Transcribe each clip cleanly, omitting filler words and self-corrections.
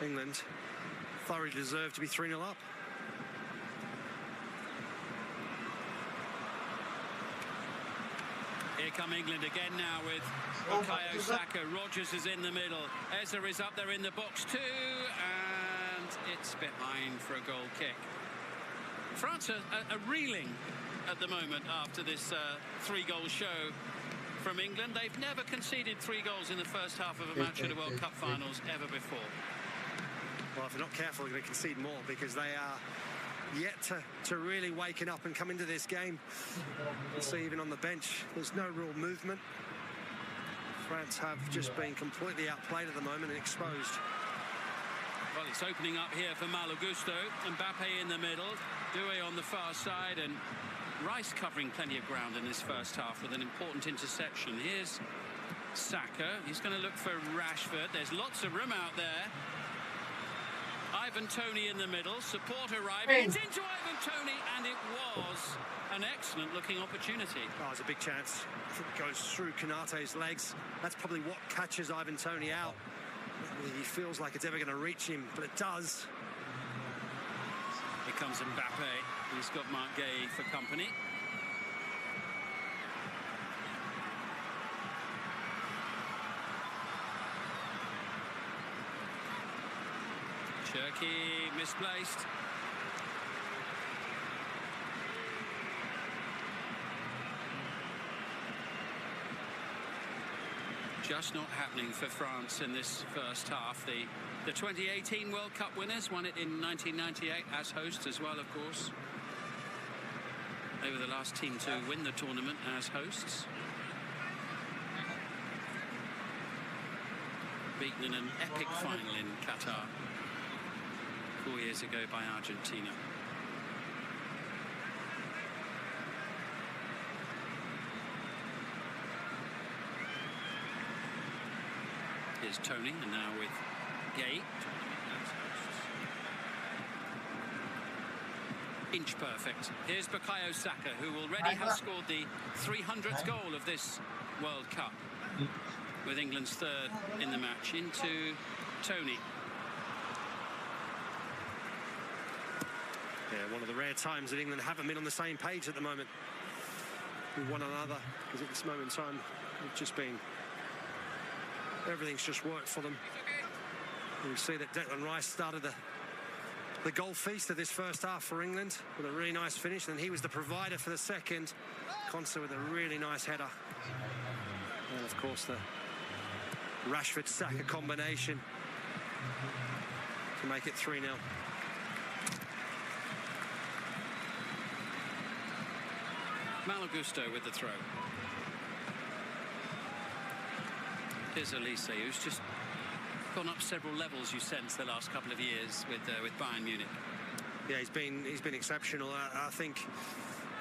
England thoroughly deserve to be 3-0 up. Here come England again now with Bukayo Saka. Rogers is in the middle. Eza is up there in the box too, and it's behind for a goal kick. France are reeling at the moment after this 3-goal show from England. They've never conceded 3 goals in the first half of a match at the World Cup finals ever before. Well, if they're not careful, they're going to concede more, because they are yet to really waken up and come into this game. We'll see even on the bench, there's no real movement. France have just been completely outplayed at the moment and exposed. Well, it's opening up here for Malo Gusto. Mbappe in the middle, Doué on the far side, and Rice covering plenty of ground in this first half with an important interception. Here's Saka. He's going to look for Rashford. There's lots of room out there. Ivan Toney in the middle. Support arriving. It's into Ivan Toney, and it was an excellent looking opportunity. Oh, it's a big chance. It goes through Konaté's legs. That's probably what catches Ivan Toney out. He feels like it's ever going to reach him, but it does. Here comes Mbappe. He's got Marc Guéhi for company. Cherki misplaced. Just not happening for France in this first half. The 2018 World Cup winners won it in 1998 as hosts as well, of course. They were the last team to win the tournament as hosts. Beaten in an epic final in Qatar 4 years ago by Argentina. Here's Toney, and now with Guéhi. Inch perfect. Here's Bukayo Saka, who already has scored the 300th goal of this World Cup, with England's 3rd in the match. Into Toney. Yeah, one of the rare times that England haven't been on the same page at the moment with one another, because at this moment in time, it's just been, everything's just worked for them. And you see that Declan Rice started the goal feast of this first half for England with a really nice finish, and he was the provider for the second. Konsa with a really nice header. And of course the Rashford-Saka combination to make it 3-0. Malo Gusto with the throw. Here's Olise, who's just gone up several levels, you sense, the last couple of years with Bayern Munich. Yeah, he's been exceptional. I think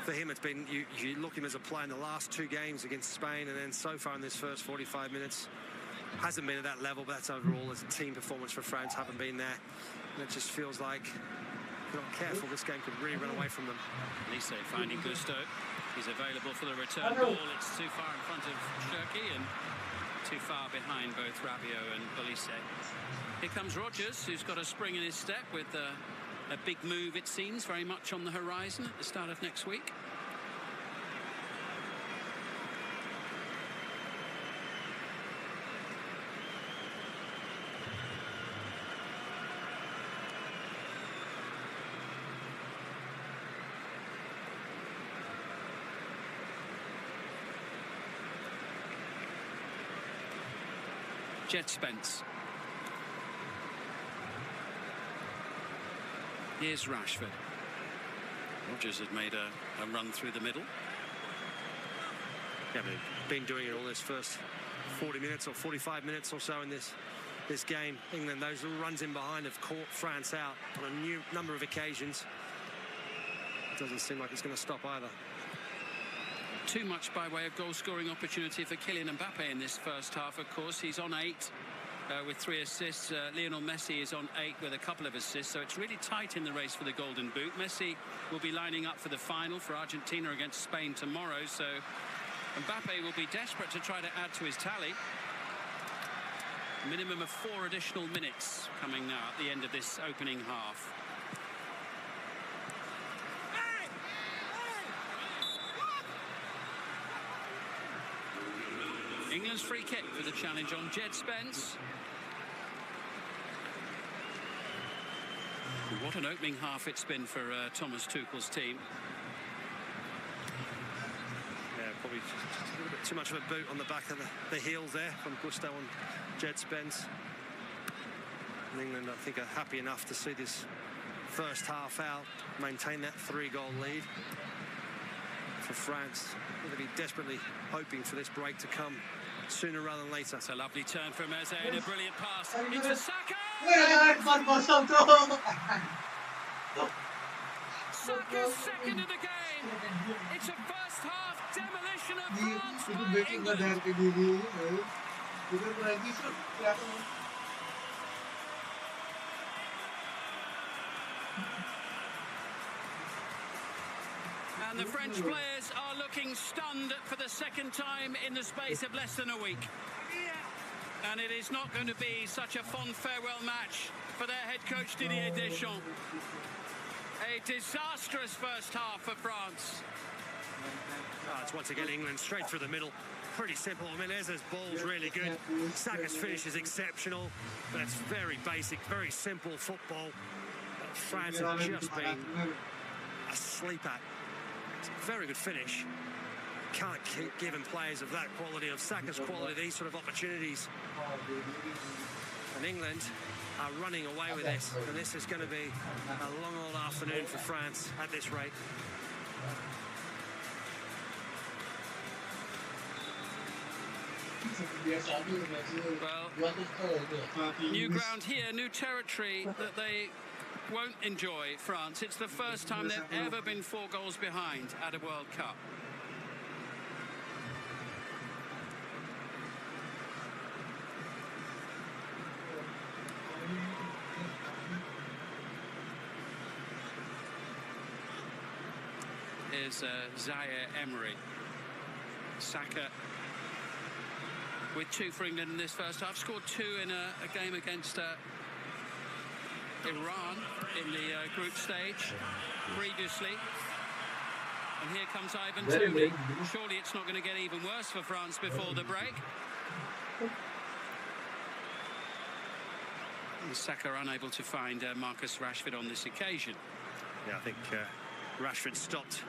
for him it's been, you look at him as a player in the last 2 games against Spain, and then so far in this first 45 minutes hasn't been at that level, but that's overall as a team performance for France, haven't been there. And it just feels like, if you're not careful, this game could really run away from them. Olise finding Gusto. He's available for the return ball. It's too far in front of Cherki and too far behind both Rabiot and Olise. Here comes Rogers, who's got a spring in his step with a big move, it seems, very much on the horizon at the start of next week. Jet Spence. Here's Rashford. Rogers had made a run through the middle. Yeah, they've been doing it all this first 40 minutes or 45 minutes or so in this game. England, those little runs in behind have caught France out on a new number of occasions. It doesn't seem like it's going to stop either. Too much by way of goal-scoring opportunity for Kylian Mbappe in this first half, of course. He's on 8 with 3 assists. Lionel Messi is on 8 with a couple of assists, so it's really tight in the race for the Golden Boot. Messi will be lining up for the final for Argentina against Spain tomorrow, so Mbappe will be desperate to try to add to his tally. Minimum of 4 additional minutes coming now at the end of this opening half. England's free kick for the challenge on Jed Spence. What an opening half it's been for Thomas Tuchel's team. Yeah, probably just a little bit too much of a boot on the back of the heels there from Gusto and Jed Spence. And England, I think, are happy enough to see this first half out, maintain that 3-goal lead. For France, they'll be desperately hoping for this break to come sooner rather than later. It's a lovely turn from Eze and a brilliant pass into Saka! Saka's second of the game. It's a first half demolition of France by England. And the French players are looking stunned for the second time in the space of less than a week. And it is not going to be such a fond farewell match for their head coach Didier Deschamps. A disastrous first half for France. It's once again England straight through the middle. Pretty simple. I mean, Eze's ball's really good. Saka's finish is exceptional. But it's very basic, very simple football. France have just been asleep at. It's a very good finish. Can't keep giving players of that quality, of Saka's quality, these sort of opportunities. And England are running away with this, and this is going to be a long old afternoon for France at this rate. Well, new ground here, new territory that they won't enjoy, France. It's the first time they've ever been 4 goals behind at a World Cup. Here's Zaire Emery. Saka with 2 for England in this first half. Scored 2 in a game against Iran in the group stage previously. And here comes Ivan Toney. Surely it's not going to get even worse for France before the break. And Saka unable to find Marcus Rashford on this occasion. Yeah, I think Rashford stopped,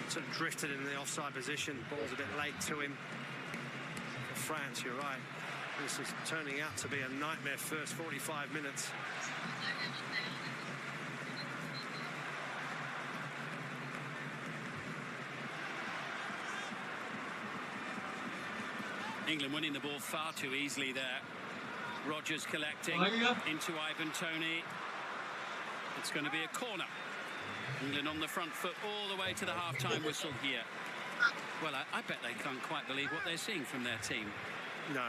sort of drifted in the offside position. Ball's a bit late to him. For France, you're right. This is turning out to be a nightmare first 45 minutes. England winning the ball far too easily there. Rodgers collecting into Ivan Toney. It's going to be a corner. England on the front foot all the way to the half-time whistle here. Well, I bet they can't quite believe what they're seeing from their team. No,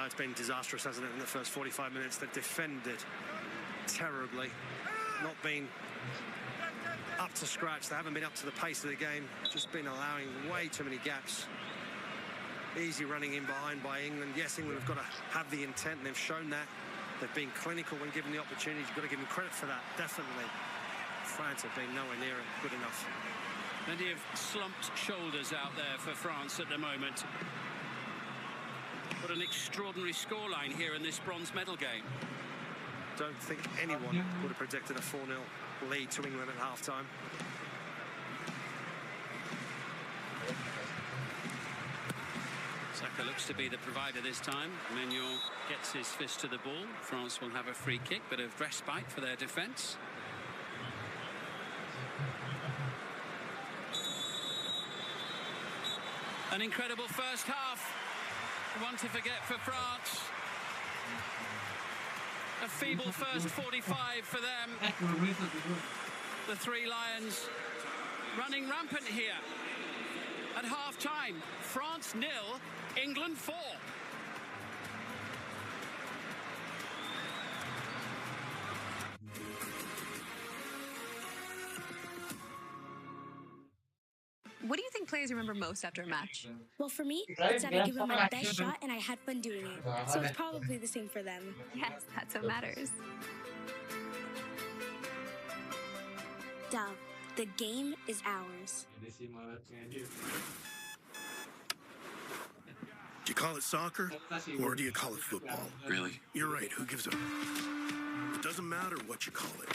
it's been disastrous, hasn't it, in the first 45 minutes. They've defended terribly, not been up to scratch. They haven't been up to the pace of the game, just been allowing way too many gaps. Easy running in behind by England. Yes, England have got to have the intent, and they've shown that. They've been clinical when given the opportunity. You've got to give them credit for that, definitely. France have been nowhere near it good enough. Plenty of slumped shoulders out there for France at the moment. What an extraordinary scoreline here in this bronze medal game. Don't think anyone would have predicted a 4-0 lead to England at half-time. Saka looks to be the provider this time. Manuel gets his fist to the ball. France will have a free kick, bit of respite for their defence. An incredible first half. One to forget for France. A feeble first 45 for them. The Three Lions running rampant here. At half-time, France 0, England 4. What do you think players remember most after a match? Well, for me, it's that I give it my best shot and I had fun doing it. So it's probably the same for them. Yes, that's what matters. Dove, the game is ours. Do you call it soccer, or do you call it football? Really? You're right, who gives a... It doesn't matter what you call it.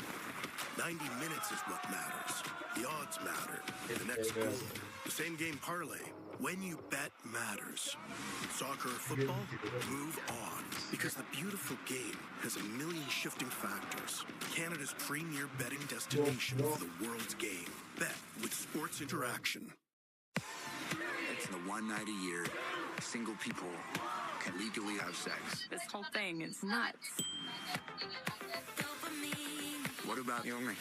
90 minutes is what matters. The odds matter. The next goal. The same game parlay. When you bet matters. Soccer or football? Move on. Because the beautiful game has a million shifting factors. Canada's premier betting destination for the world's game. Bet with Sports Interaction. It's the one night a year single people can legally have sex. This whole thing is nuts. What about you and me?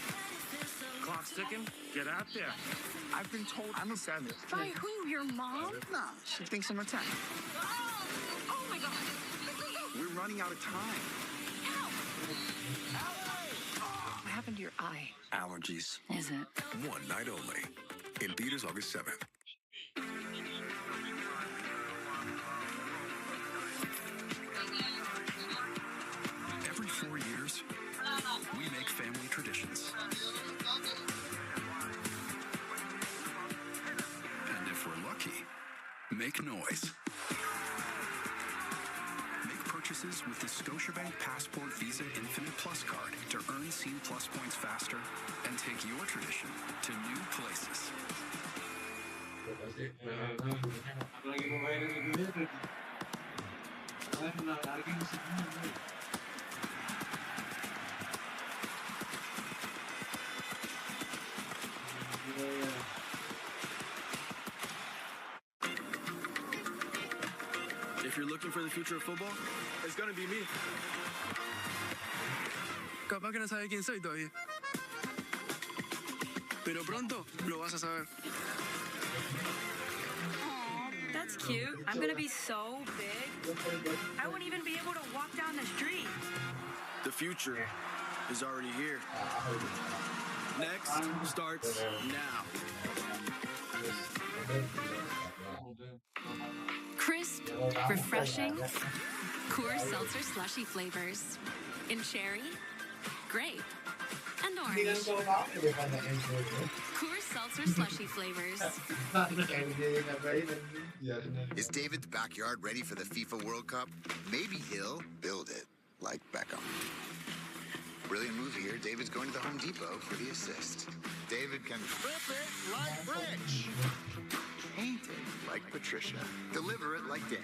Clock's ticking. Get out there. I've been told I'm a savage. By who? Your mom? Nah, she thinks I'm a 10. Oh my God. We're running out of time. What happened to your eye? Allergies. Is it? One night only. In theaters August 7th. Every 4 years, we make family traditions. And if we're lucky, make noise. Make purchases with the Scotiabank Passport Visa Infinite Plus card to earn Scene Plus points faster and take your tradition to new places. If you're looking for the future of football, it's gonna be me. Capaz que no sabe quién soy todavía. Pero pronto lo vas a saber. Aw, that's cute. I'm gonna be so big. I won't even be able to walk down the street. The future is already here. Next starts now. Crisp, refreshing, Coors Seltzer slushy flavors. In cherry, grape, and orange. Coors Seltzer slushy flavors. Is David's backyard ready for the FIFA World Cup? Maybe he'll build it like Beckham. Brilliant move here. David's going to the Home Depot for the assist. David can flip it like Rich. Paint it like Patricia. Deliver it like Dan.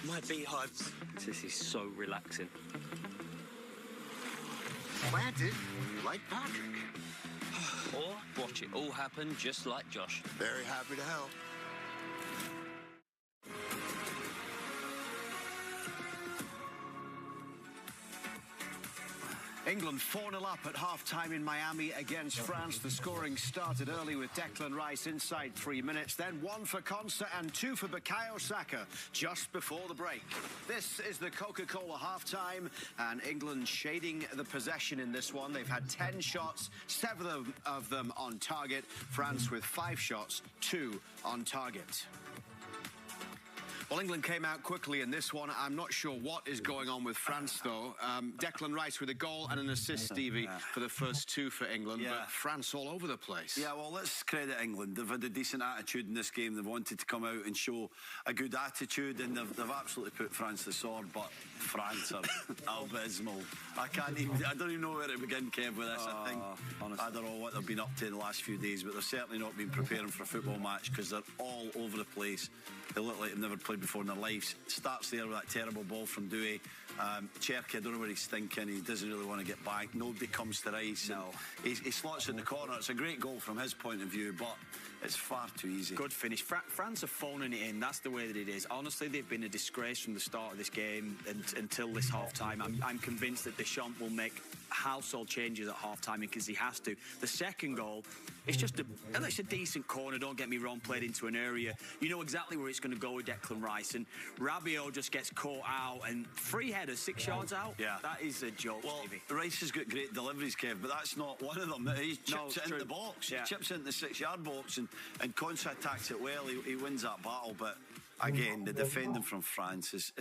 My beat hurts. This is so relaxing. Plant it like Patrick. Or watch it all happen just like Josh. Very happy to help. England 4-0 up at half-time in Miami against France. The scoring started early with Declan Rice inside 3 minutes, then 1 for Konsa and 2 for Bukayo Saka just before the break. This is the Coca-Cola half-time, and England shading the possession in this one. They've had 10 shots, 7 of them on target. France with 5 shots, 2 on target. Well, England came out quickly in this one. I'm not sure what is going on with France, though. Declan Rice with a goal and an assist, Stevie, for the first 2 for England. Yeah. But France all over the place. Yeah, well, let's credit England. They've had a decent attitude in this game. They've wanted to come out and show a good attitude, and they've absolutely put France to the sword. But France are abysmal. I don't even know where to begin, Kev, with this. I think, honestly, I don't know what they've been up to the last few days, but they've certainly not been preparing for a football match because they're all over the place. They look like they've never played before in their lives. Starts there with that terrible ball from Doué. Cherky, I don't know where he's thinking. He doesn't really want to get back. Nobody comes to Rice. No. He slots in the corner. It's a great goal from his point of view, but it's far too easy. Good finish. France are phoning it in. That's the way that it is. Honestly, they've been a disgrace from the start of this game until this half-time. I'm convinced that Deschamps will make household changes at half-time because he has to. The second goal, it's a decent corner, don't get me wrong, played into an area. You know exactly where it's going to go with Declan Rice. And Rabiot just gets caught out and free header 6 yards out. Yeah. That is a joke, well, Stevie. Rice has got great deliveries, Kev, but that's not one of them. He chips it in the box. Yeah. He chips it in the 6-yard box and Konsa attacks it well. He wins that battle. But again, the defending from France is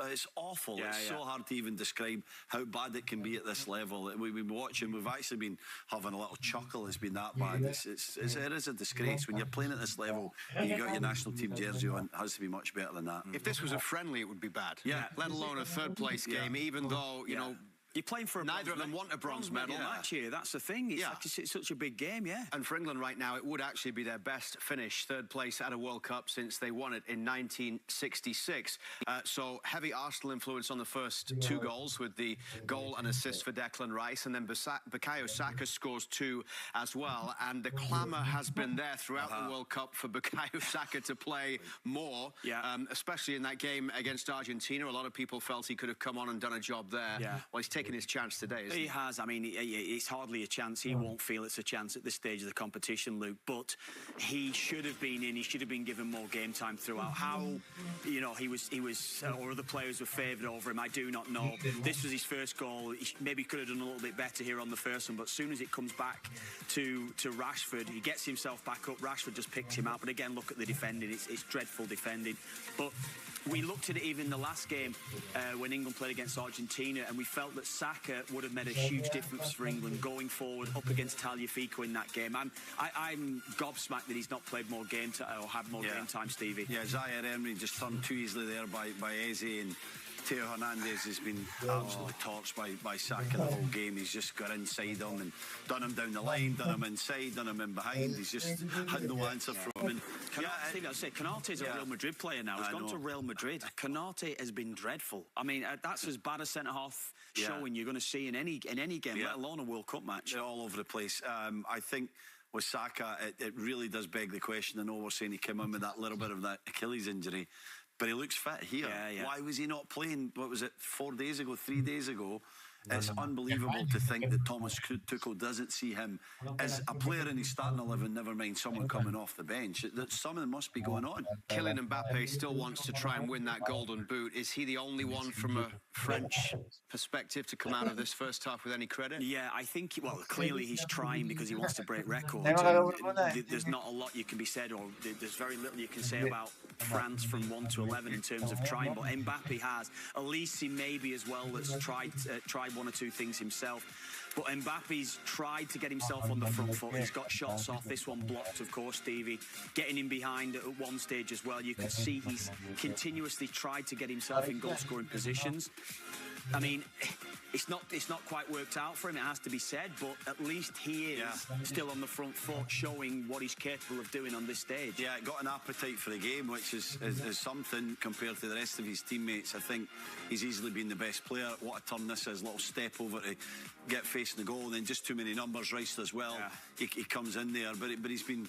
it's awful. Yeah, it's so hard to even describe how bad it can be at this level. We've been watching. We've actually been having a little chuckle. It's been that bad. It is a disgrace when you're playing at this level and you got your national team jersey on. It has to be much better than that. If this was a friendly, it would be bad. Yeah. Let alone a third-place game. Even though you know. You're playing for neither of them want a bronze medal match here. That's the thing. It's such a big game, And for England right now, it would actually be their best finish, third place at a World Cup since they won it in 1966. So heavy Arsenal influence on the first 2 goals with the goal and assist for Declan Rice, and then Bukayo Saka scores 2 as well. And the clamour has been there throughout the World Cup for Bukayo Saka to play more, especially in that game against Argentina. A lot of people felt he could have come on and done a job there. Well, he's taken his chance today, isn't he? He has. I mean, it's hardly a chance. He won't feel it's a chance at this stage of the competition, Luke. But he should have been in. He should have been given more game time throughout. How, you know, he was, or other players were favoured over him, I do not know. This was his first goal. He maybe could have done a little bit better here on the first one. But as soon as it comes back to Rashford, he gets himself back up. Rashford just picks him out. But again, look at the defending. It's dreadful defending. But we looked at it even in the last game when England played against Argentina, and we felt that Saka would have made a huge difference for England going forward up against Tagliafico in that game. I'm gobsmacked that he's not played more game time or had more game time, Stevie. Yeah, Zaire Emery just turned too easily there by Eze, and Theo Hernandez has been absolutely torched by Saka the whole game. He's just got inside him and done him down the line, done him inside, done him in behind. He's just had no answer from him. Steve, I'll say Konate's a Real Madrid player now. He's gone to Real Madrid. Konate has been dreadful. I mean, that's as bad a centre-half showing you're going to see in any game, let alone a World Cup match. They're all over the place. I think with Saka, it really does beg the question. I know we're saying he came in with that little bit of that Achilles injury, but he looks fit here. Why was he not playing, what was it, 4 days ago, 3 days ago? It's unbelievable to think that Thomas Tuchel doesn't see him as a player in his starting 11, never mind someone coming off the bench. That something must be going on. Kylian Mbappe still wants to try and win that golden boot. Is he the only one from a French perspective to come out of this first half with any credit? Yeah, I think, well, clearly he's trying because he wants to break records. There's not a lot you can be said, or there's very little you can say about France from 1 to 11 in terms of trying, but Mbappe has. Elise maybe as well that's tried 1 or 2 things himself. But Mbappe's tried to get himself on the front foot. He's got shots off. This one blocked, of course, Stevie. Getting him behind at one stage as well. You can see he's continuously tried to get himself in goal-scoring positions. I mean, it's not quite worked out for him, it has to be said, but at least he is still on the front foot, showing what he's capable of doing on this stage. Yeah, got an appetite for the game, which is something compared to the rest of his teammates. I think he's easily been the best player. What a turn this is, little step over to get facing the goal, and then just too many numbers. Rice as well. He comes in there, but he's been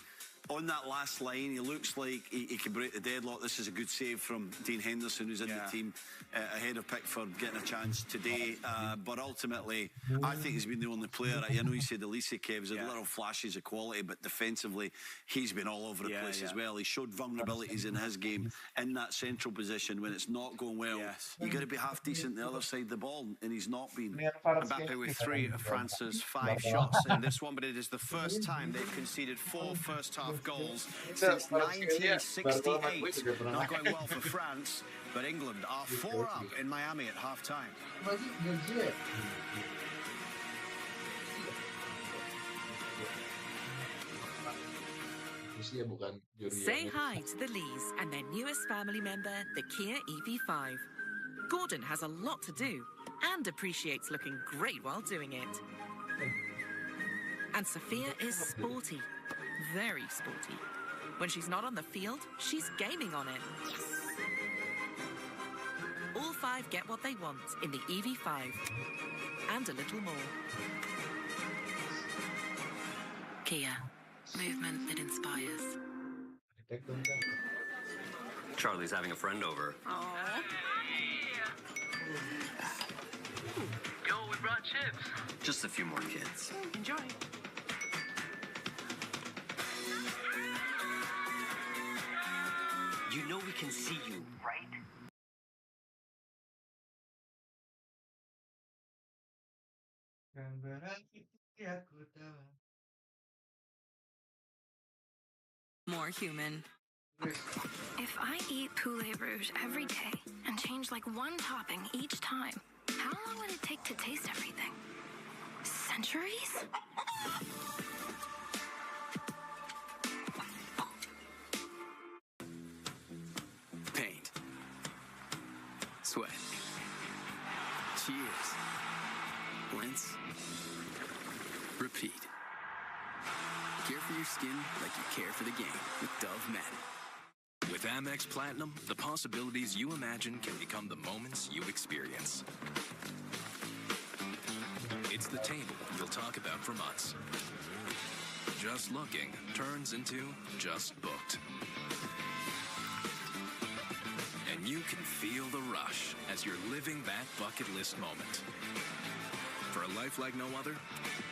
on that last line. He looks like he can break the deadlock. This is a good save from Dean Henderson, who's in the team, ahead of Pickford, getting a chance today. But ultimately, I think he's been the only player. I know you said Elise, Kev's had little flashes of quality, but defensively, he's been all over the place as well. He showed vulnerabilities in his game in that central position when it's not going well. You've got to be half decent the other side of the ball, and he's not been. Mbappe with 3 of France's 5 shots in this one, but it is the first time they've conceded 4 first-half goals since 1968. Not going well for France, but England are 4 up in Miami at half-time. Say hi to the Lees and their newest family member, the Kia EV5. Gordon has a lot to do and appreciates looking great while doing it. And Sophia is sporty. Very sporty. When she's not on the field, she's gaming on it. All 5 get what they want in the EV5. And a little more. Kia. Movement that inspires. Charlie's having a friend over. Aww. Go with brought chips. Just a few more kids. Enjoy. You know we can see you, right? More human. If I eat poulet rouge every day and change like one topping each time, how long would it take to taste everything? Centuries? Paint. Sweat. Cheers. Rinse. Repeat. Care for your skin like you care for the game with Dove Men. With Amex Platinum, the possibilities you imagine can become the moments you experience. It's the table you'll talk about for months. Just looking turns into just booked. And you can feel the rush as you're living that bucket list moment. For a life like no other,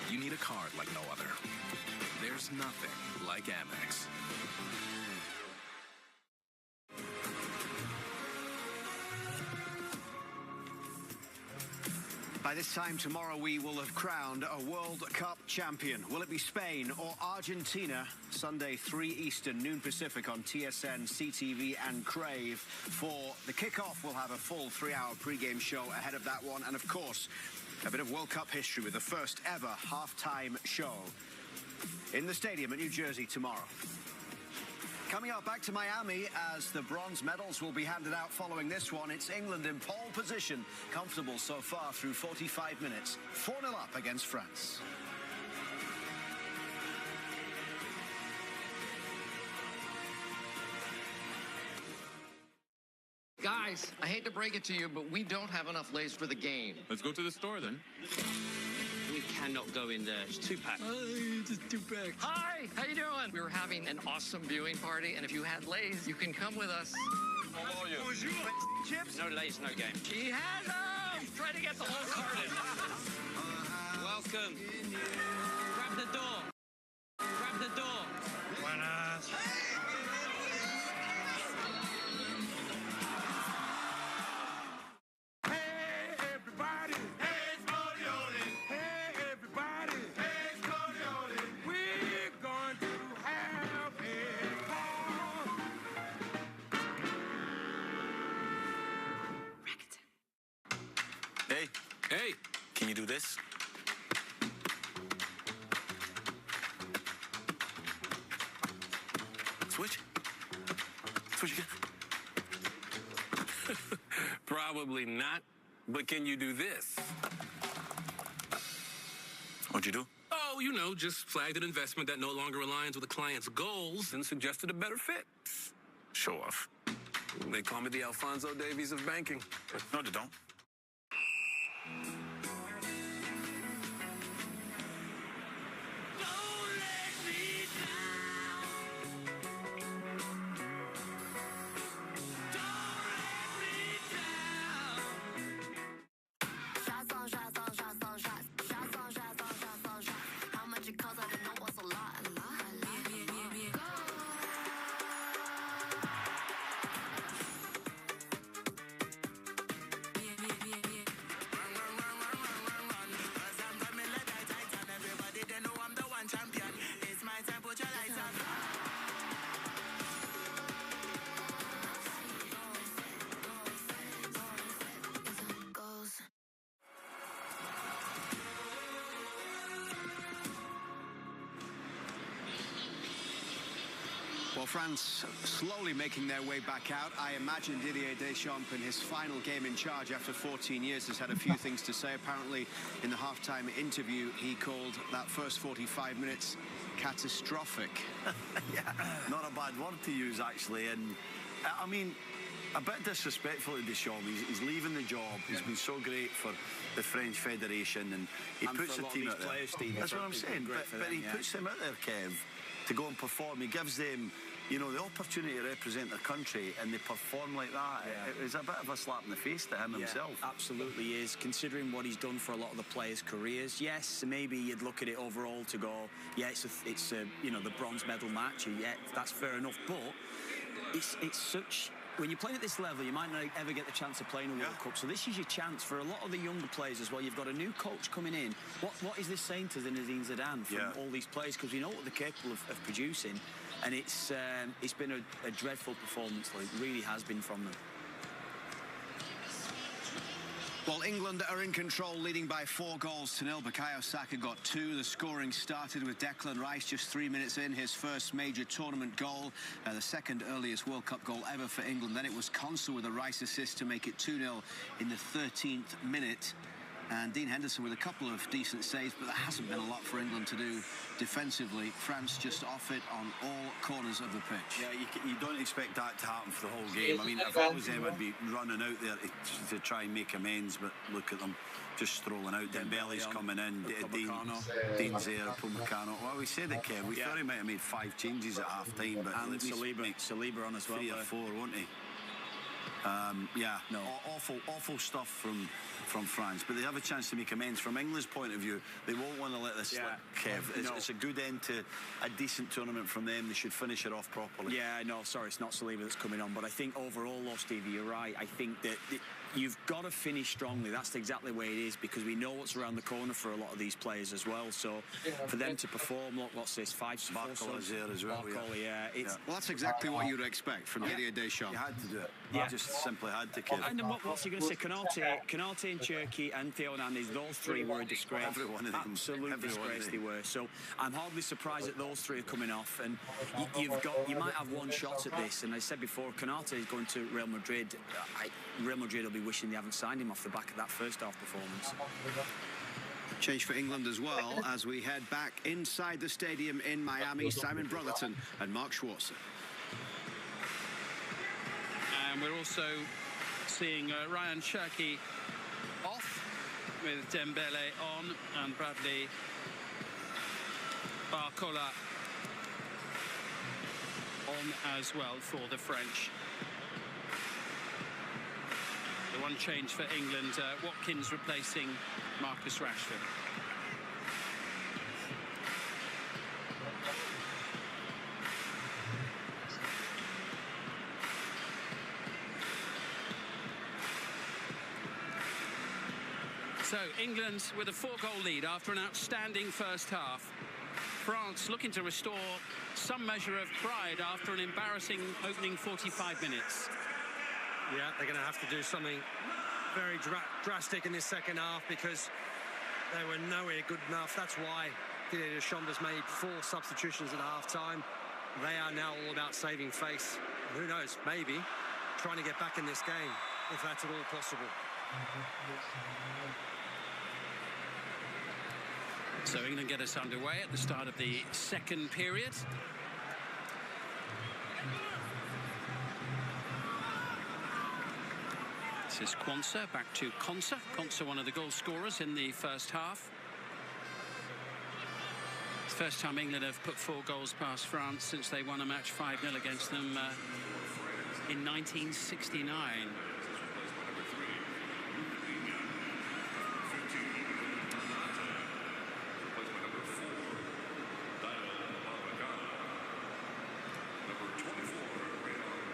you need a card like no other. There's nothing like Amex. By this time tomorrow, we will have crowned a World Cup champion. Will it be Spain or Argentina? Sunday, 3 Eastern, noon Pacific on TSN, CTV and Crave. For the kickoff, we'll have a full 3-hour pre-game show ahead of that one. And, of course, a bit of World Cup history with the first ever halftime show in the stadium at New Jersey tomorrow. Coming up, back to Miami as the bronze medals will be handed out following this one. It's England in pole position, comfortable so far through 45 minutes. 4-0 up against France. Guys, I hate to break it to you, but we don't have enough lace for the game. Let's go to the store then. We cannot go in there. It's 2-pack. Just 2-pack. Hi, how you doing? We were having an awesome viewing party, and if you had Lays, you can come with us. How are you? Chips? No Lays, no game. She has them! Try to get the whole carton. Welcome. Grab the door. Grab the door. Buenas. Hey, can you do this? Switch. Switch again. Probably not, but can you do this? What'd you do? Oh, you know, just flagged an investment that no longer aligns with the client's goals and suggested a better fit. Show off. They call me the Alfonso Davies of banking. No, they don't. Well, France slowly making their way back out. I imagine Didier Deschamps in his final game in charge after 14 years has had a few things to say. Apparently, in the halftime interview, he called that first 45 minutes catastrophic. Yeah, not a bad word to use, actually. And, I mean, a bit disrespectful to Deschamps. He's leaving the job. He's been so great for the French Federation, and he puts the team out there. That's what I'm saying. But he puts them out there, Kev, to go and perform. He gives them you know, the opportunity to represent their country and they perform like that, it was a bit of a slap in the face to him himself. Absolutely is, considering what he's done for a lot of the players' careers. Yes, maybe you'd look at it overall to go, yeah, it's a you know, the bronze medal match, yeah, that's fair enough, but it's such... When you're playing at this level, you might not ever get the chance of playing a World Cup. So this is your chance for a lot of the younger players as well. You've got a new coach coming in. What is this saying to Zinedine Zidane from all these players? Because we know what they're capable of producing. And it's been a dreadful performance. Like, it really has been from them. Well, England are in control, leading by 4 goals to 0. Bukayo Saka got 2. The scoring started with Declan Rice just 3 minutes in, his first major tournament goal, the second earliest World Cup goal ever for England. Then it was Konsa with a Rice assist to make it 2-0 in the 13th minute. And Dean Henderson with a couple of decent saves, but there hasn't been a lot for England to do defensively. France just off it on all corners of the pitch. Yeah, you don't expect that to happen for the whole game. I mean, if I was them, I'd be running out there to try and make amends, but look at them just strolling out. Dembele's coming in, Dean's there, Upamecano. Well, we said it, Kev. We thought he might have made 5 changes at half-time, but and Saliba on as well. 3 or 4, won't he? Awful stuff from France, but they have a chance to make amends. From England's point of view, they won't want to let this slip, Kev. It's a good end to a decent tournament from them. They should finish it off properly. Yeah, no, sorry, it's not Saliba that's coming on, but I think overall, though, Stevie, you're right. I think that you've got to finish strongly. That's exactly the way it is, because we know what's around the corner for a lot of these players as well. So for them to perform, look, what's this, 5 Barcolla's there as well. Well, that's exactly what you'd expect from Didier Deschamps. You had to do it. You just simply had to, Kev. And then what's he going to say? Canate in Turkey and Theo Hernandez, those 3 were a disgrace. Every one of them. Absolute disgrace they were. So I'm hardly surprised that those 3 are coming off. And you might have one shot at this. And I said before, Canate is going to Real Madrid. Real Madrid will be wishing they haven't signed him off the back of that first half performance. Change for England as well as we head back inside the stadium in Miami. Simon Brotherton and Mark Schwarzer. And we're also seeing Ryan Cherki off with Dembele on and Bradley Barcola on as well for the French. The one change for England, Watkins replacing Marcus Rashford. So England with a 4-goal lead after an outstanding first half. France looking to restore some measure of pride after an embarrassing opening 45 minutes. Yeah, they're going to have to do something very drastic in this second half, because they were nowhere good enough. That's why Didier Deschamps has made 4 substitutions at half-time. They are now all about saving face. And who knows, maybe trying to get back in this game, if that's at all possible. So England get us underway at the start of the second period. This is Quansah, back to Konsa. Konsa, one of the goal scorers in the first half. It's the first time England have put 4 goals past France since they won a match 5-0 against them in 1969.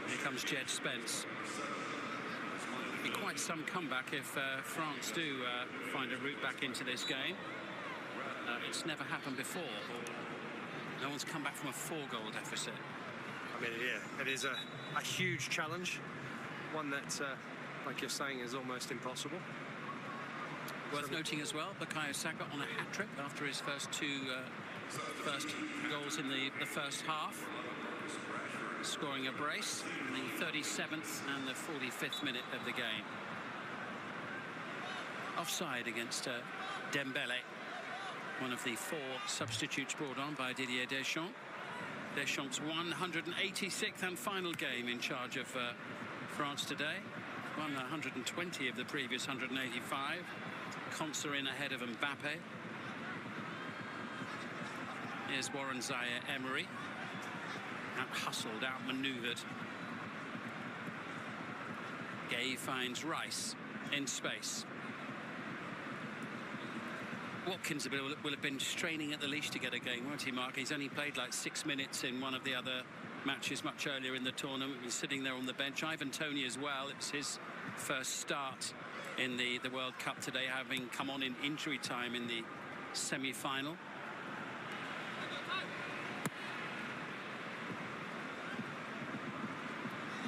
Here comes Jed Spence. Be quite some comeback if France do find a route back into this game. It's never happened before. No one's come back from a 4-goal deficit. I mean, yeah, it is a huge challenge, one that, like you're saying, is almost impossible. Worth noting as well, Bukayo Saka on a hat-trick after his first 2 goals in the first half, scoring a brace in the 37th and the 45th minute of the game. Offside against Dembele, one of the 4 substitutes brought on by Didier Deschamps. Deschamps' 186th and final game in charge of France today. Won 120 of the previous 185. Konsa in ahead of Mbappe. Here's Warren Zaire Emery. Out-hustled, out-manoeuvred. Gay finds Rice in space. Watkins will have been straining at the leash to get a game, won't he, Mark? He's only played like 6 minutes in one of the other matches much earlier in the tournament. He's sitting there on the bench. Ivan Toney as well. It was his first start in the World Cup today, having come on in injury time in the semi-final.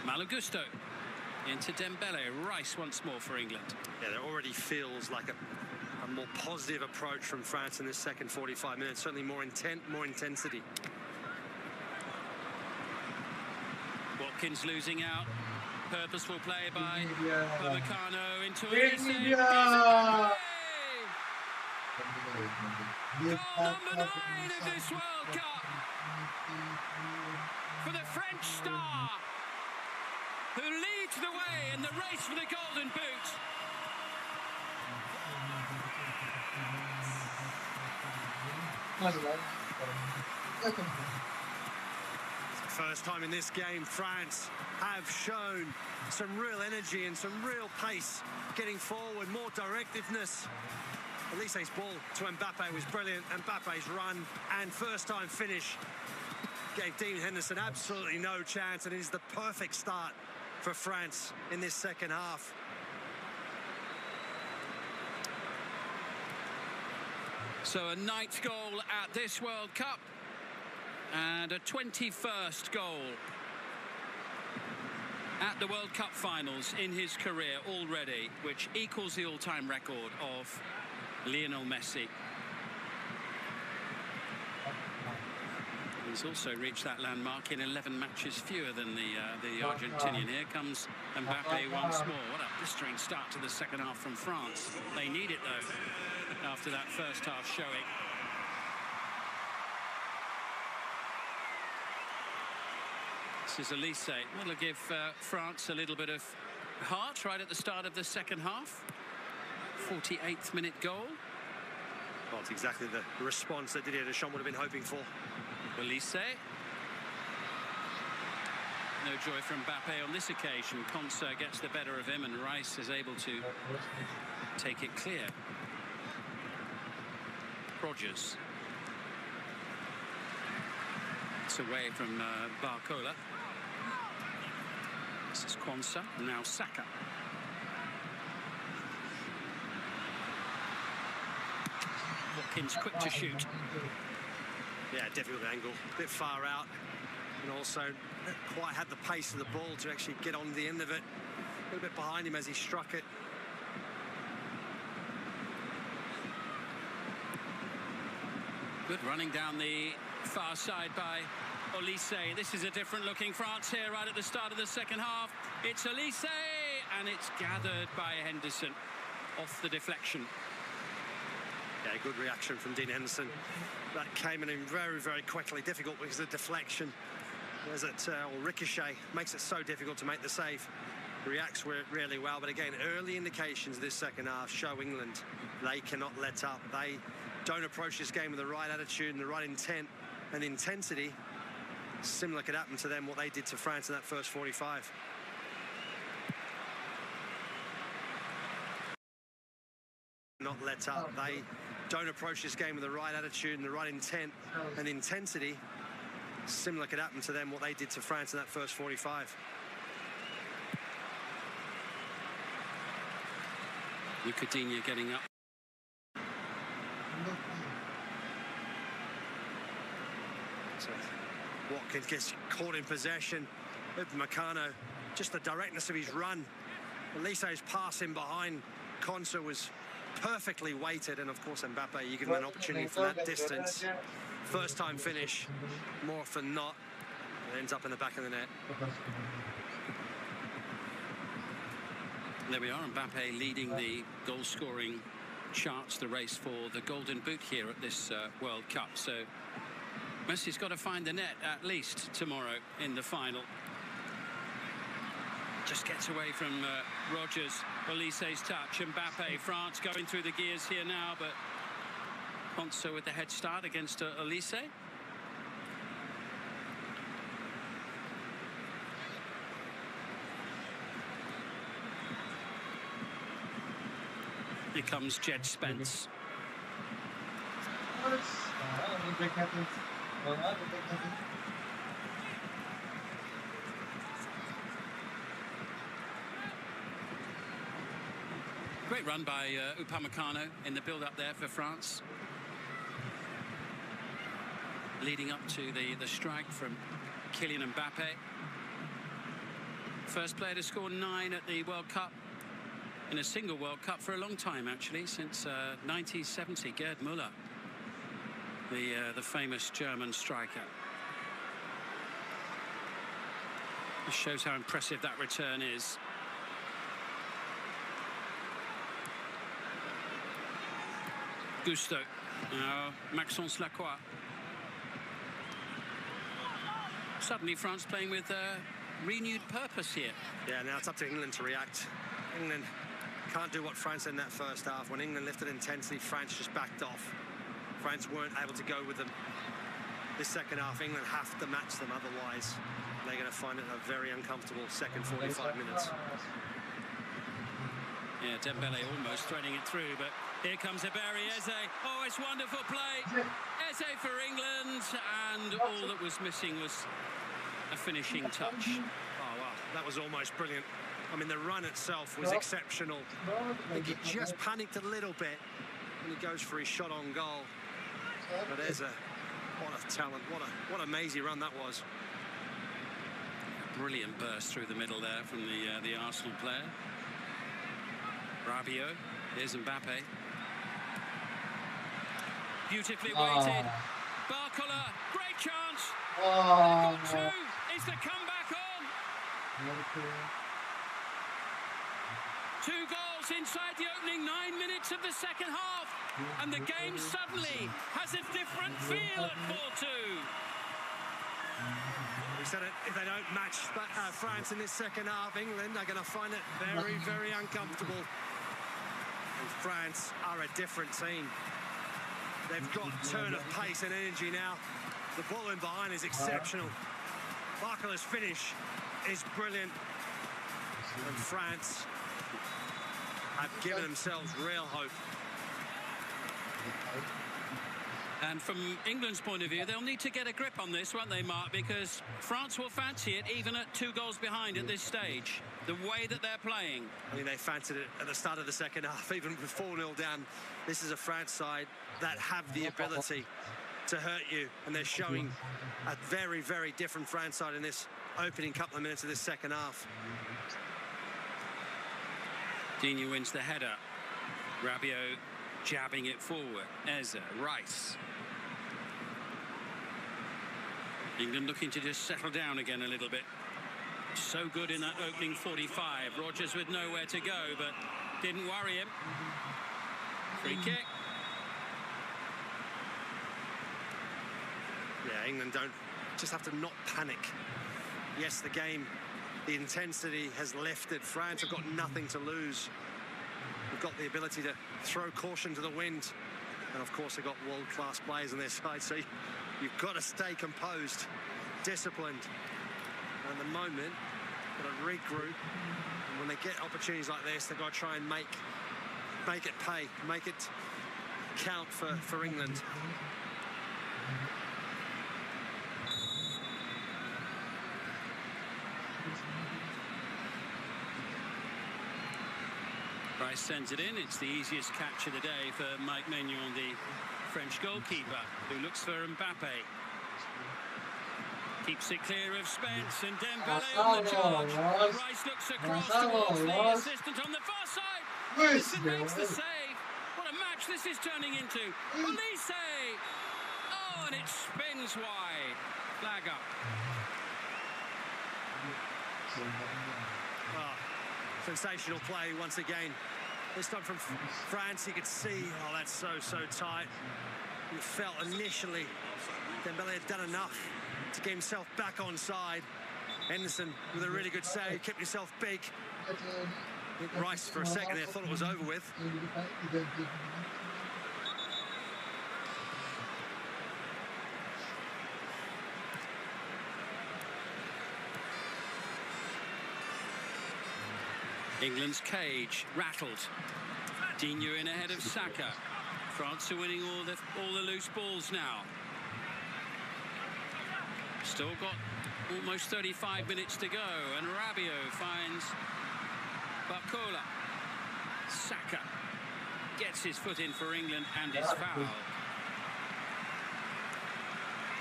Malo Gusto into Dembele. Rice once more for England. Yeah, there already feels like a more positive approach from France in this second 45 minutes. Certainly more intent, more intensity. Watkins losing out. Purposeful play by Upamecano into Elise. Goal number 9 of this World Cup for the French star, who leads the way in the race for the Golden Boot. First time in this game, France have shown some real energy and some real pace, getting forward, more directiveness. Elise's ball to Mbappe was brilliant. Mbappe's run and first time finish gave Dean Henderson absolutely no chance, and it is the perfect start for France in this second half. So a 9th goal at this World Cup and a 21st goal at the World Cup finals in his career already, which equals the all-time record of Lionel Messi. He's also reached that landmark in 11 matches fewer than the Argentinian. Here comes Mbappe once more. What a blistering start to the second half from France. They need it, though, after that first half showing. This is Elise. That'll give France a little bit of heart right at the start of the second half. 48th minute goal. Well, it's exactly the response that Didier Deschamps would have been hoping for. Elise. No joy from Mbappe on this occasion. Konsa gets the better of him and Rice is able to take it clear. Rogers. It's away from Barcola. This is Konsa, now Saka. Watkins quick to shoot. Yeah, difficult angle, a bit far out, and also not quite had the pace of the ball to actually get on the end of it. A little bit behind him as he struck it. Good running down the far side by Elise. This is a different looking France here right at the start of the second half. It's Elise, and it's gathered by Henderson off the deflection. Yeah, good reaction from Dean Henderson. That came in very, very quickly. Difficult because of the deflection. There's it, or ricochet, makes it so difficult to make the save. Reacts really well, but again, early indications this second half show England they cannot let up. They don't approach this game with the right attitude and the right intent and intensity. Similar could happen to them what they did to France in that first 45. Not let up. They don't approach this game with the right attitude and the right intent and intensity. Similar could happen to them what they did to France in that first 45. Coutinho getting up. So Watkins gets caught in possession. Upamecano, just the directness of his run. Elise's pass in behind Konsa was perfectly weighted, and of course Mbappe, you give him an opportunity from that distance. First time finish, more often than not, it ends up in the back of the net. There we are, Mbappe leading the goal-scoring charts, the race for the Golden Boot here at this World Cup. So Messi's got to find the net at least tomorrow in the final. Just gets away from Rogers. Elise's touch. Mbappe, France going through the gears here now, but Konsa with the head start against Elise. Here comes Jed Spence. Great run by Upamecano in the build-up there for France. Leading up to the strike from Kylian Mbappe. First player to score 9 at the World Cup, in a single World Cup for a long time, actually, since 1970, Gerd Müller, the famous German striker. This shows how impressive that return is. Gusto. Now Maxence Lacroix. Suddenly France playing with renewed purpose here. Yeah, now it's up to England to react. England can't do what France did in that first half. When England lifted intensity, France just backed off. France weren't able to go with them. This second half, England have to match them, otherwise they're going to find it a very uncomfortable second 45 minutes. Yeah, Dembele almost threading it through, but here comes Eberi Eze. Oh, it's wonderful play. Eze for England, and all that was missing was a finishing touch. Oh, wow, that was almost brilliant. I mean, the run itself was exceptional. I think he just panicked a little bit when he goes for his shot on goal. But Eze, what a talent, what a amazing run that was. Brilliant burst through the middle there from the Arsenal player. Rabiot, here's Mbappe. Beautifully weighted. Barcola, great chance. Goal 2, is the comeback on? 2 goals inside the opening 9 minutes of the second half. And the game suddenly has a different feel at 4-2. We said it, if they don't match France in this second half, England are going to find it very, very uncomfortable. And France are a different team. They've got turn of pace and energy now. The ball in behind is exceptional. Barcola's finish is brilliant. And France have given themselves real hope. And from England's point of view, they'll need to get a grip on this, won't they, Mark? Because France will fancy it even at 2 goals behind at this stage. The way that they're playing. I mean, they fancied it at the start of the second half, even with 4-0 down. This is a France side that have the ability to hurt you, and they're showing a very, very different France side in this opening couple of minutes of this second half. Digne wins the header. Rabiot jabbing it forward. Eze, Rice. England looking to just settle down again a little bit. So good in that opening 45. Rodgers with nowhere to go, but didn't worry him. Free kick. Yeah, England don't just have to not panic. Yes, the game, the intensity has lifted. France have got nothing to lose. We've got the ability to throw caution to the wind. And of course, they've got world-class players on their side. So you've got to stay composed, disciplined. And at the moment, got to regroup. And when they get opportunities like this, they've got to try and make it pay, make it count for England. Rice sends it in. It's the easiest catch of the day for Mike Maignan, the French goalkeeper, who looks for Mbappe. Keeps it clear of Spence, and Dembele on the charge. Rice looks across towards the assistant on the far side. Wilson makes the save. What a match this is turning into. Olise! Oh, and it spins wide. Flag up. Oh, sensational play once again. This time from France, you could see, oh, that's so tight. You felt initially Dembele had done enough to get himself back on side. Henderson with a really good save, kept himself big. Rice for a second there thought it was over with. England's cage rattled. Dinu in ahead of Saka. France are winning all the loose balls now. Still got almost 35 minutes to go, and Rabiot finds Barcola. Saka gets his foot in for England and is fouled.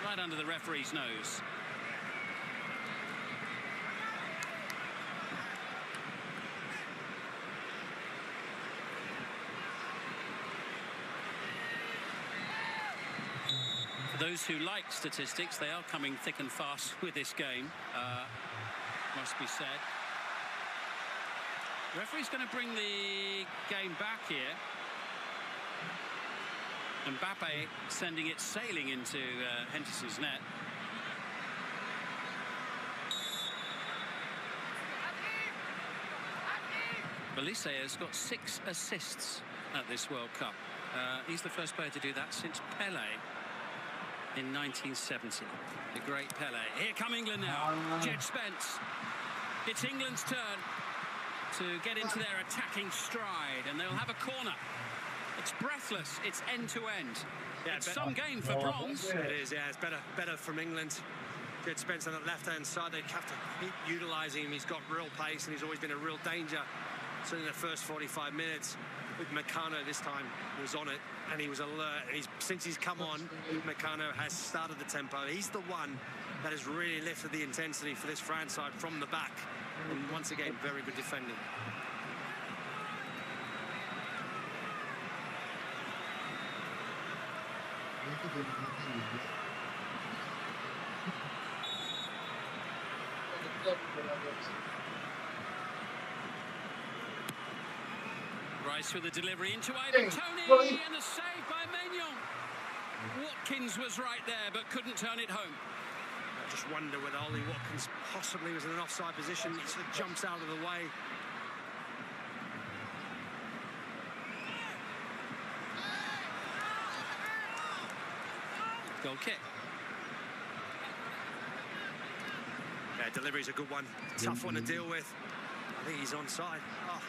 Right under the referee's nose. For those who like statistics, they are coming thick and fast with this game, must be said. The referee's going to bring the game back here. Mbappe sending it sailing into Henderson's net. Olise has got 6 assists at this World Cup. He's the first player to do that since Pele in 1970. The great Pele. Here come England now. Jed Spence. It's England's turn to get into their attacking stride, and they'll have a corner. It's breathless. It's end to end. Yeah, it's some game for bronze. It is. Yeah, it's better from England. Jed Spence on the left-hand side. They have to keep utilising him. He's got real pace, and he's always been a real danger. So in the first 45 minutes, with Meccano this time was on it, and he was alert. And since he's come on, Meccano has started the tempo. He's the one that has really lifted the intensity for this France side from the back. And once again, very good defending. Rice with the delivery into Ivan Toney, and the save by Maignan. Watkins was right there, but couldn't turn it home. I just wonder whether Ollie Watkins possibly was in an offside position. He sort of jumps out of the way. Goal kick. Yeah, delivery's a good one. Tough one to deal with. I think he's onside. Oh.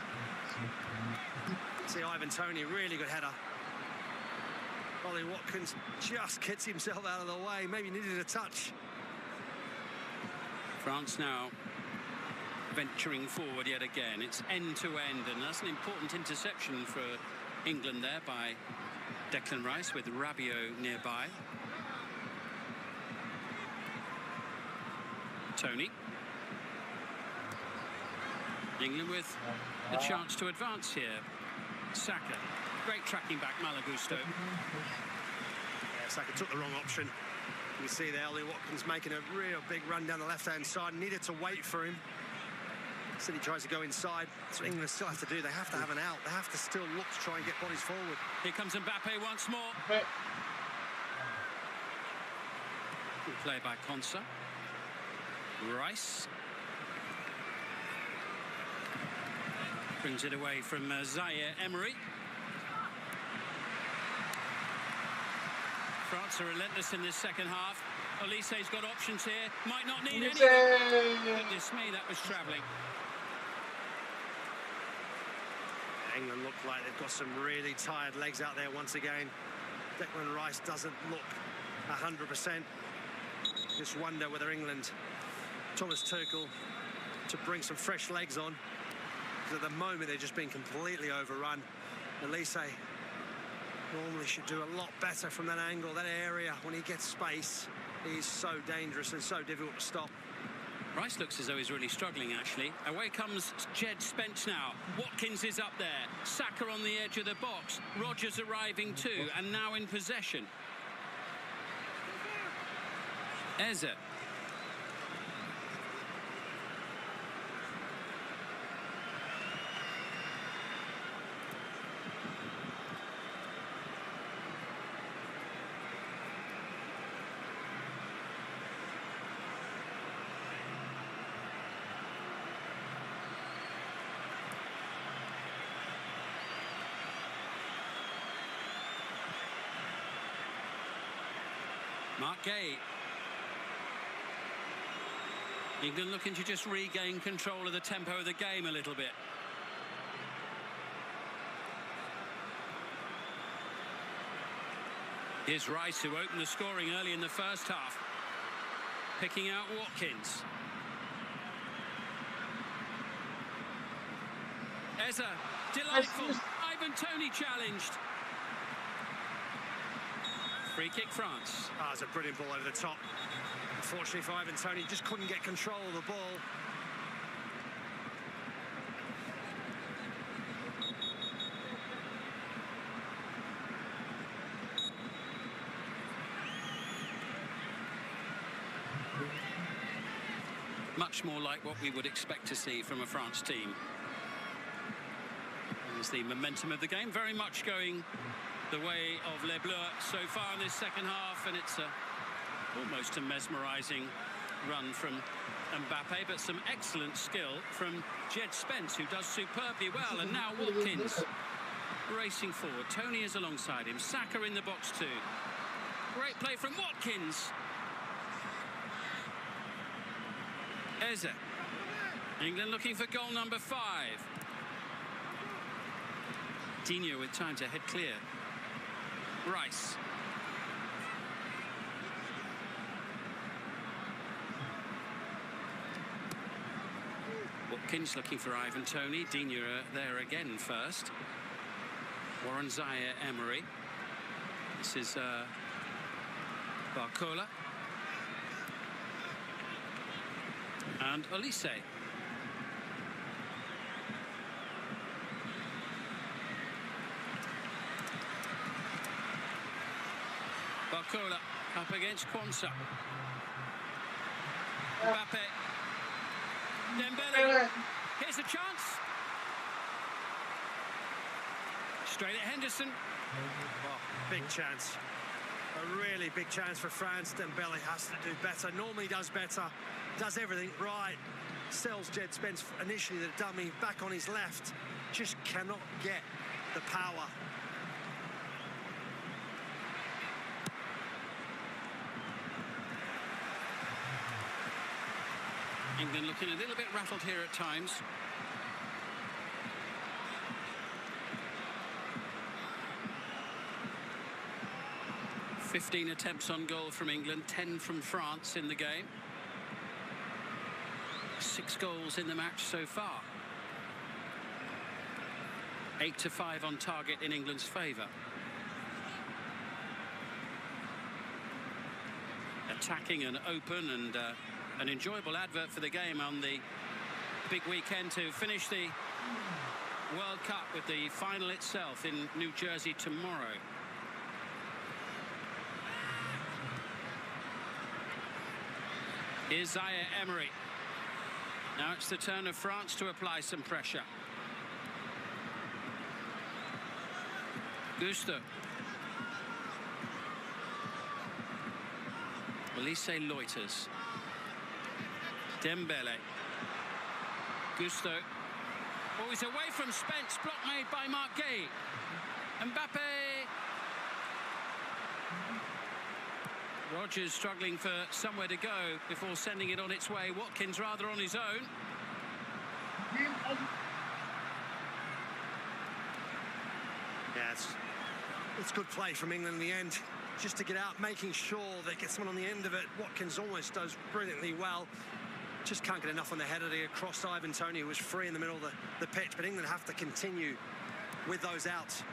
See Ivan Toney, really good header. Ollie Watkins just gets himself out of the way. Maybe needed a touch. France now venturing forward yet again. It's end to end, and that's an important interception for England there by Declan Rice with Rabiot nearby. Toney. England with a chance to advance here. Saka. Great tracking back, Malagusto. Yeah, Saka took the wrong option. You can see there, Ollie Watkins making a real big run down the left-hand side. Needed to wait for him. Instead he tries to go inside. That's what England still have to do. They have to have an out. They have to still look to try and get bodies forward. Here comes Mbappe once more. Good play by Konsa. Rice. Brings it away from Zaire Emery. France are relentless in this second half. Olise's got options here. Might not need any. Goodness me, that was travelling. England look like they've got some really tired legs out there once again. Declan Rice doesn't look 100%. Just wonder whether England, Thomas Tuchel, to bring some fresh legs on. Because at the moment they're just being completely overrun. Olise normally should do a lot better from that angle, that area. When he gets space, he's so dangerous and so difficult to stop. Rice looks as though he's really struggling, actually. Away comes Jed Spence now. Watkins is up there. Saka on the edge of the box. Rodgers arriving too, and now in possession. Eze. Mark Gay. England looking to just regain control of the tempo of the game a little bit. Here's Rice, who opened the scoring early in the first half, picking out Watkins. Eza, delightful. Ivan Toney challenged. Free kick, France. Ah, it's a brilliant ball over the top. Unfortunately for Ivan Toney, just couldn't get control of the ball. Much more like what we would expect to see from a France team. There's the momentum of the game, very much going the way of Les Bleus so far in this second half, and it's almost a mesmerising run from Mbappe, but some excellent skill from Jed Spence, who does superbly well. And now Watkins racing forward. Toney is alongside him. Saka in the box too. Great play from Watkins. Eze. England looking for goal number 5. Dino with time to head clear. Rice. Watkins looking for Ivan Toney. Dino there again first. Warren Zaire-Emery. This is Barcola. And Olise. Barcola up against Kwanzaa. Mbappe. Dembele. Here's a chance. Straight at Henderson. Oh, big chance. A really big chance for France. Dembele has to do better. Normally does better. Does everything right. Sells Jed Spence initially the dummy back on his left. Just cannot get the power. England looking a little bit rattled here at times. "15 attempts on goal from England, 10 from France in the game. 6 goals in the match so far. 8-5 on target in England's favour. Attacking and open, and an enjoyable advert for the game on the big weekend to finish the World Cup with the final itself in New Jersey tomorrow. Here's Zaire-Emery. Now it's the turn of France to apply some pressure. Gusto. Olise loiters. Dembele. Gusto. Oh, he's away from Spence. Block made by Marquet. Mbappe. Rogers struggling for somewhere to go before sending it on its way. Watkins rather on his own. Yeah, it's good play from England in the end. Just to get out, making sure they get someone on the end of it. Watkins almost does brilliantly well. Just can't get enough on the header to get across Ivan Toney, who was free in the middle of the pitch. But England have to continue with those outs.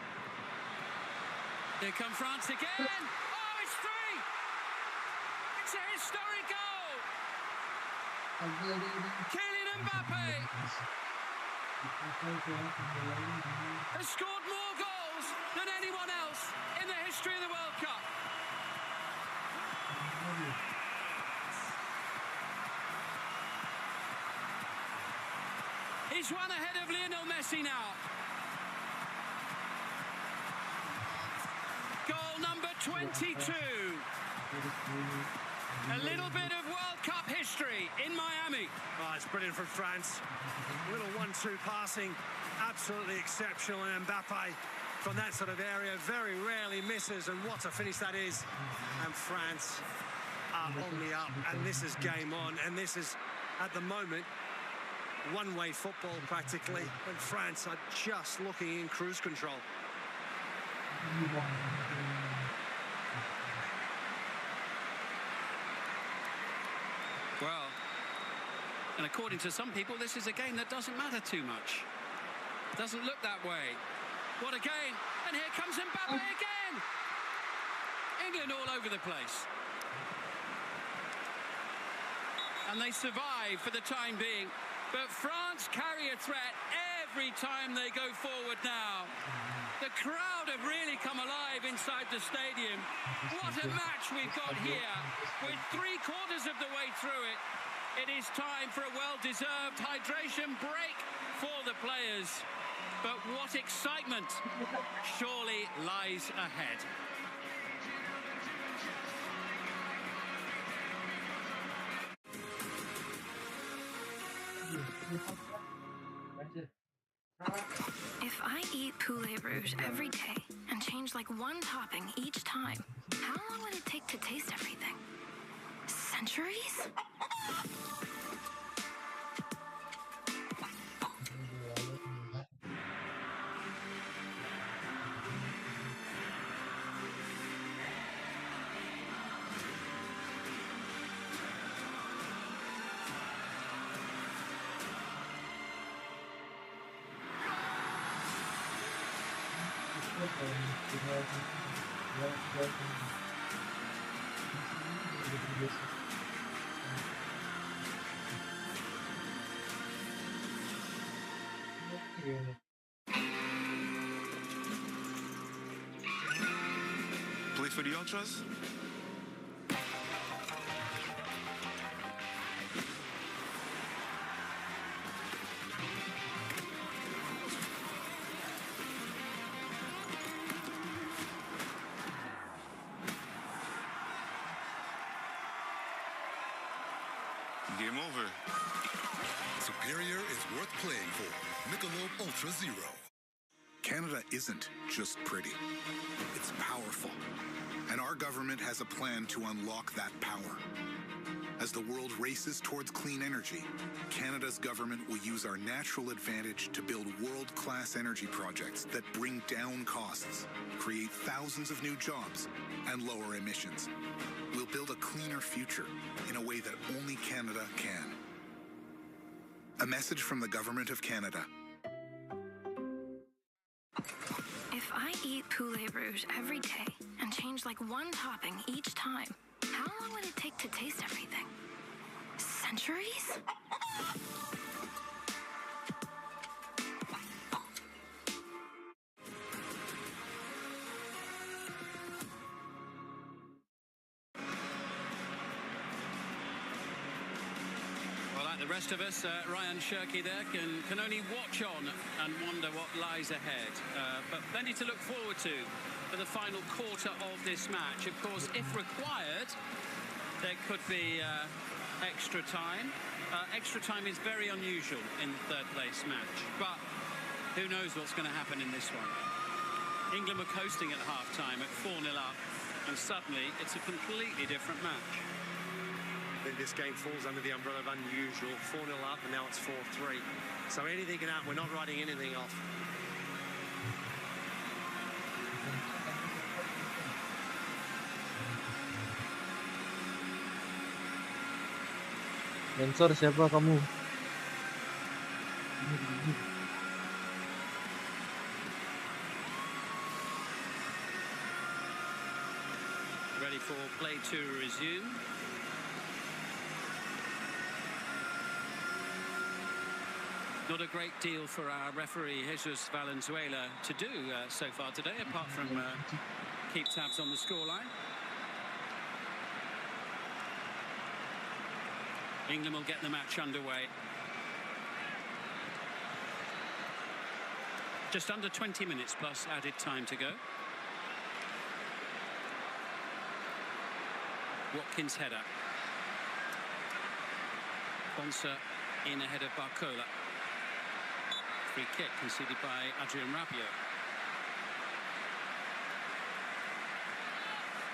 Here come France again. Oh, it's 3! It's a historic goal! Kylian Mbappe has scored more goals than anyone else in the history of the World Cup. He's one ahead of Lionel Messi now. Goal number 22. A little bit of World Cup history in Miami. Oh, it's brilliant from France. A little 1-2 passing, absolutely exceptional. And Mbappe from that sort of area very rarely misses, and what a finish that is. And France are on the up, and this is game on, and this is at the moment one-way football practically, and France are just looking in cruise control. And according to some people, this is a game that doesn't matter too much. Doesn't look that way. What a game. And here comes Mbappe again. England all over the place. And they survive for the time being. But France carry a threat every time they go forward now. The crowd have really come alive inside the stadium. What a match we've got here. With 3/4 of the way through it, it is time for a well-deserved hydration break for the players. But what excitement surely lies ahead. If I eat poulet rouge every day and change like one topping each time, how long would it take to taste everything? Centuries? Place for the ultras? Game over. Superior is worth playing for. Michelob Ultra Zero. Canada isn't just pretty. It's powerful. And our government has a plan to unlock that power. As the world races towards clean energy, Canada's government will use our natural advantage to build world-class energy projects that bring down costs, create thousands of new jobs, and lower emissions. We'll build a cleaner future in a way that only Canada can. A message from the Government of Canada. If I eat poulet rouge every day and change like one topping each time, how long would it take to taste everything? Centuries? The rest of us, Ryan Shirky there, can only watch on and wonder what lies ahead. But plenty to look forward to for the final quarter of this match. Of course, if required, there could be extra time. Extra time is very unusual in the third place match. But who knows what's going to happen in this one. England were coasting at half-time at 4-0 up, and suddenly it's a completely different match. This game falls under the umbrella of unusual. 4-0 up, and now it's 4-3. So anything can happen. We're not writing anything off. Sensor siapa kamu? Ready for play to resume. Not a great deal for our referee, Jesus Valenzuela, to do so far today, apart from keep tabs on the scoreline. England will get the match underway. Just under 20 minutes plus added time to go. Watkins' header. Bonser in ahead of Barcola. Free kick conceded by Adrien Rabiot.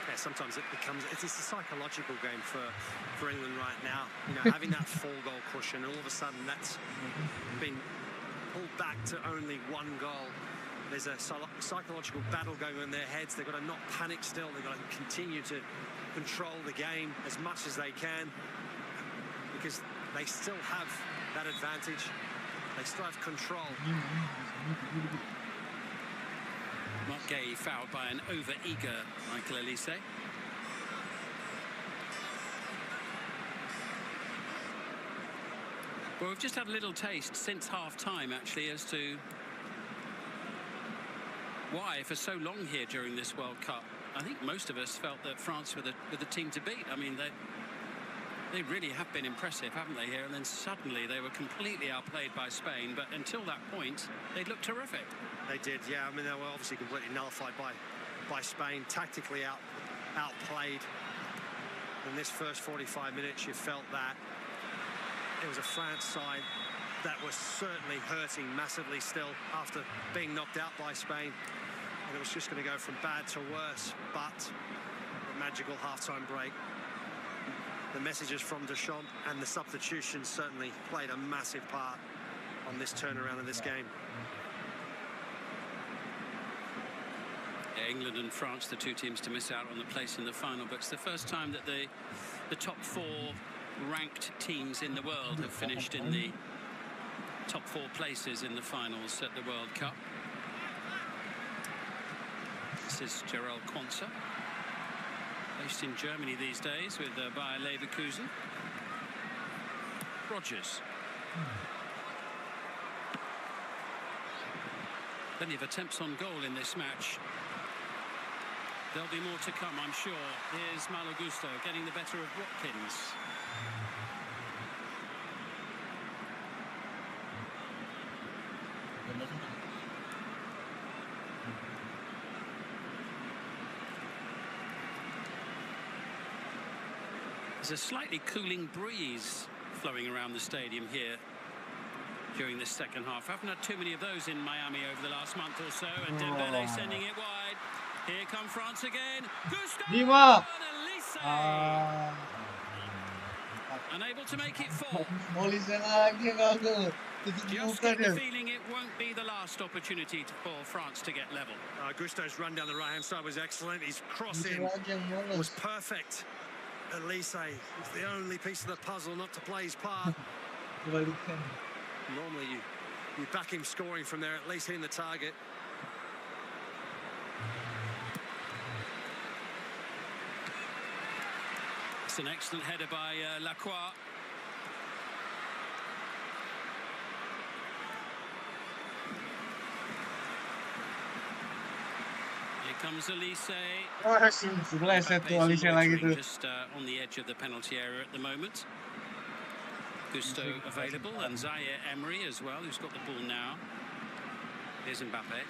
Yeah, sometimes it's a psychological game for England right now. You know, having that 4-goal cushion, all of a sudden that's been pulled back to only 1 goal. There's a psychological battle going on in their heads. They've got to not panic still. They've got to continue to control the game as much as they can, because they still have that advantage. They still have control. Marc fouled by an over-eager Michael Elise. Well, we've just had a little taste since half-time, actually, as to why for so long here during this World Cup. I think most of us felt that France were the team to beat. I mean, they really have been impressive, haven't they, here? And then suddenly they were completely outplayed by Spain. But until that point, they looked terrific. They did, yeah. I mean, they were obviously completely nullified by Spain, tactically outplayed. In this first 45 minutes, you felt that it was a France side that was certainly hurting massively still after being knocked out by Spain. And it was just going to go from bad to worse. But the magical halftime break, the messages from Deschamps and the substitutions certainly played a massive part on this turnaround of this game. Yeah, England and France, the two teams to miss out on the place in the final, but it's the first time that the top four ranked teams in the world have finished in the top four places in the finals at the World Cup. This is Gerald Quansah, based in Germany these days with Bayer Leverkusen. Rogers. Plenty of attempts on goal in this match. There'll be more to come, I'm sure. Here's Malo Gusto getting the better of Watkins. There's a slightly cooling breeze flowing around the stadium here during this second half. I haven't had too many of those in Miami over the last month or so. And Dembele sending it wide. Here come France again. Gusto! Lima. Unable to make it four. Just get the feeling it won't be the last opportunity for France to get level. Gusto's run down the right-hand side was excellent. His cross-in was perfect. Elise is the only piece of the puzzle not to play his part. Normally you back him scoring from there, at least hitting the target. It's an excellent header by Lacroix. Here comes Elise. Just on the edge of the penalty area at the moment. Gusto available, and Zaire Emery as well, who's got the ball now. Here's Mbappe.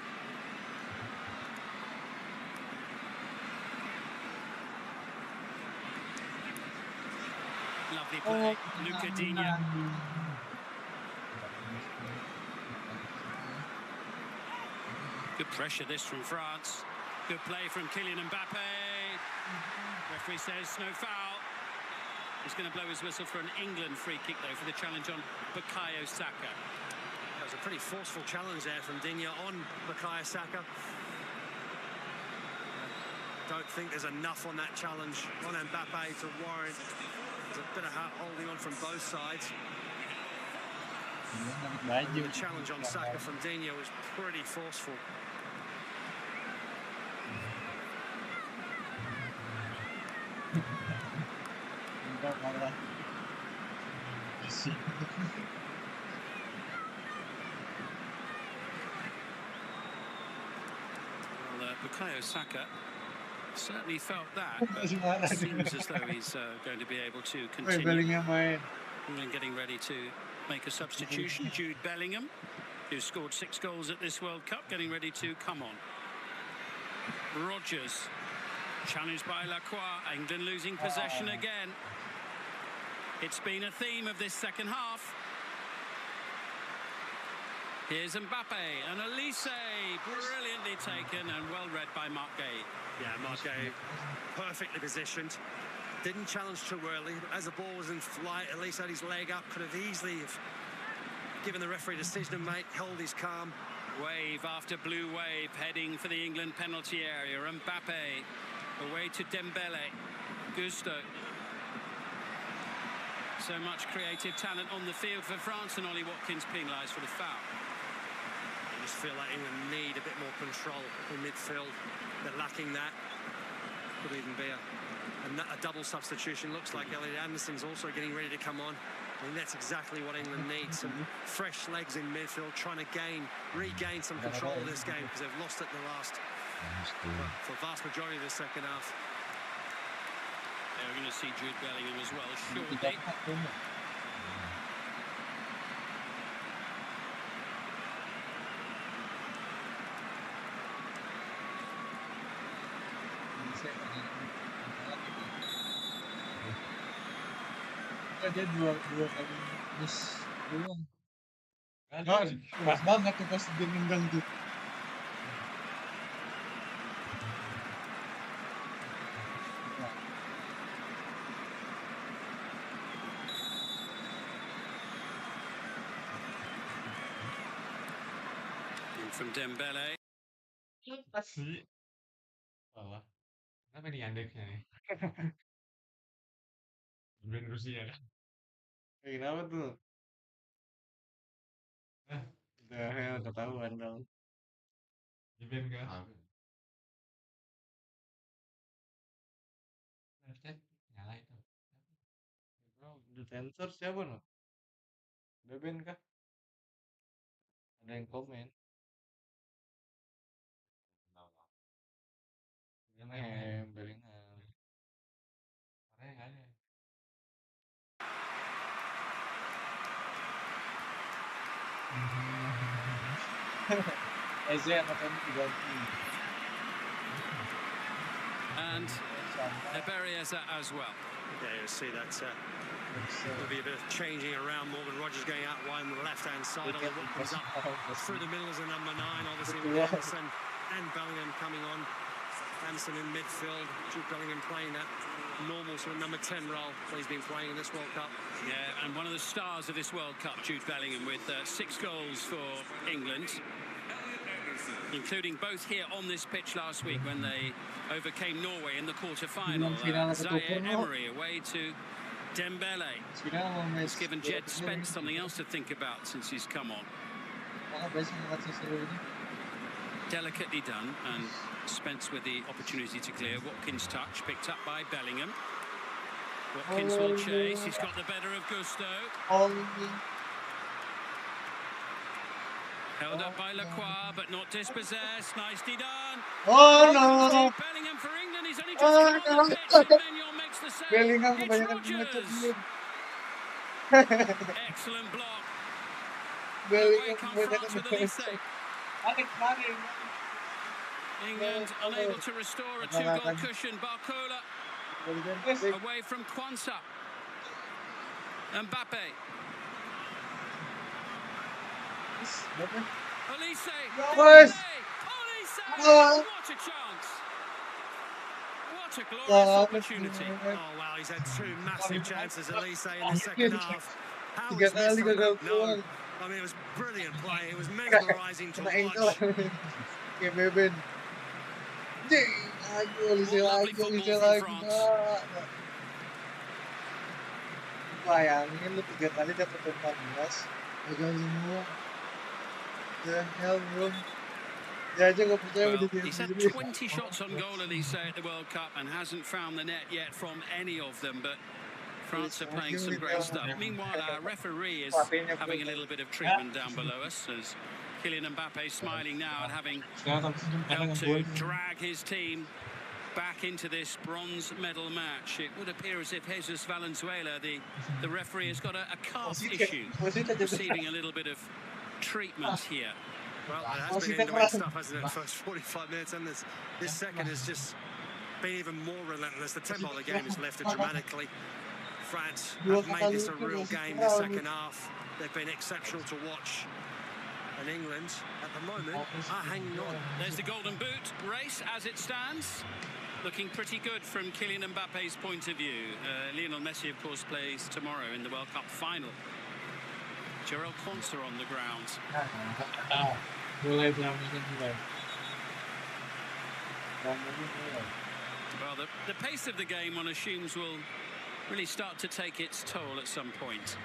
Lovely play, Luca Digne. Good pressure this from France. Good play from Kylian Mbappe. Referee says no foul. He's going to blow his whistle for an England free kick, though, for the challenge on Bukayo Saka. That was a pretty forceful challenge there from Digne on Bukayo Saka. Don't think there's enough on that challenge on Mbappe to warrant. There's a bit of holding on from both sides. The challenge on Saka from Digne was pretty forceful. Well, Bukayo Saka certainly felt that, but it seems as though he's going to be able to continue. And getting ready to make a substitution. Jude Bellingham, who scored 6 goals at this World Cup, getting ready to come on. Rogers, challenged by Lacroix. England losing possession again. It's been a theme of this second half. Here's Mbappe and Elise, brilliantly taken and well read by Marc. Yeah, Marc perfectly positioned. Didn't challenge too early. As the ball was in flight, Elise had his leg up. Could have easily given the referee a decision and held his calm. Wave after blue wave, heading for the England penalty area. Mbappe away to Dembele. Gusto. So much creative talent on the field for France, and Ollie Watkins penalised for the foul. I just feel like England need a bit more control in midfield. They're lacking that. Could even be a double substitution. Looks like Elliot Anderson's also getting ready to come on. I mean, that's exactly what England needs. Some fresh legs in midfield, trying to regain some control of this game, because they've lost it in the last, for the vast majority of the second half. We're going to see Jude Bellingham as well shortly. Dia dua kali miss doang. Kan, keras banget tuh pas dia nendang tuh. From Dembele. Asli. Wah, kenapa nih andeknya nih? Brand Rusia kan? Kenapa tuh? Udah ketahuan dong. Di-ban kan? Nyala itu. Bro, di sensor siapa no? Udah ban kah? Ada yang komen. Bellingham. Orangnya nggak ada. Eze katanya diganti. And Iberieza as well. Yeah, you see that. There'll be a bit of changing around. Morgan Rogers going out wide on the left-hand side. Ollie Watkins up through the middle as a number 9, obviously, with Anderson and Bellingham coming on. Anderson in midfield. Jude Bellingham playing that normal sort of number 10 role that he's been playing in this World Cup. Yeah, and one of the stars of this World Cup, Jude Bellingham, with 6 goals for England, including both here on this pitch last week when they overcame Norway in the quarter-final. Zaire Emery away to Dembele. It's given Jed Spence something else to think about since he's come on. Delicately done, and Spence with the opportunity to clear. Watkins' touch picked up by Bellingham. Watkins will chase. He's got the better of Gusto. Held up by Lacroix, but not dispossessed. Nicely done. Oh no! Bellingham for England. He's only just come on the pitch, and Manuel makes the save. Bellingham It's Rogers. Excellent block. Away come France with Elise. England unable to restore a 2-goal cushion. Barcola away from Kwanzaa. Mbappe. Elise. Elise. What a chance. What a glorious opportunity. Oh, wow, he's had 2 massive chances, Elise, in the second half. How he's missed from that? No. I mean, it was brilliant play. It was mesmerising to watch. Bayangin lu 3 kali dapat 14. Gagal semua. The hell, bro. Well, he's had 20 shots on goal, Elise, at the World Cup, and hasn't found the net yet from any of them, but France are playing some great stuff. Meanwhile, our referee is having a little bit of treatment down below us, as Kylian Mbappe smiling now and having helped to drag his team back into this bronze medal match. It would appear as if Jesus Valenzuela, the referee, has got a calf issue, receiving a little bit of treatment here. Well, it has been in-demand stuff, hasn't it, the first 45 minutes, and this second has just been even more relentless. The tempo of the game has lifted dramatically. France have made this a real game this second half. They've been exceptional to watch. And England, at the moment, are hanging on. There's the golden boot race as it stands. Looking pretty good from Kylian Mbappe's point of view. Lionel Messi, of course, plays tomorrow in the World Cup final. Jarell Quansah on the ground. Well, the pace of the game, one assumes, will really start to take its toll at some point.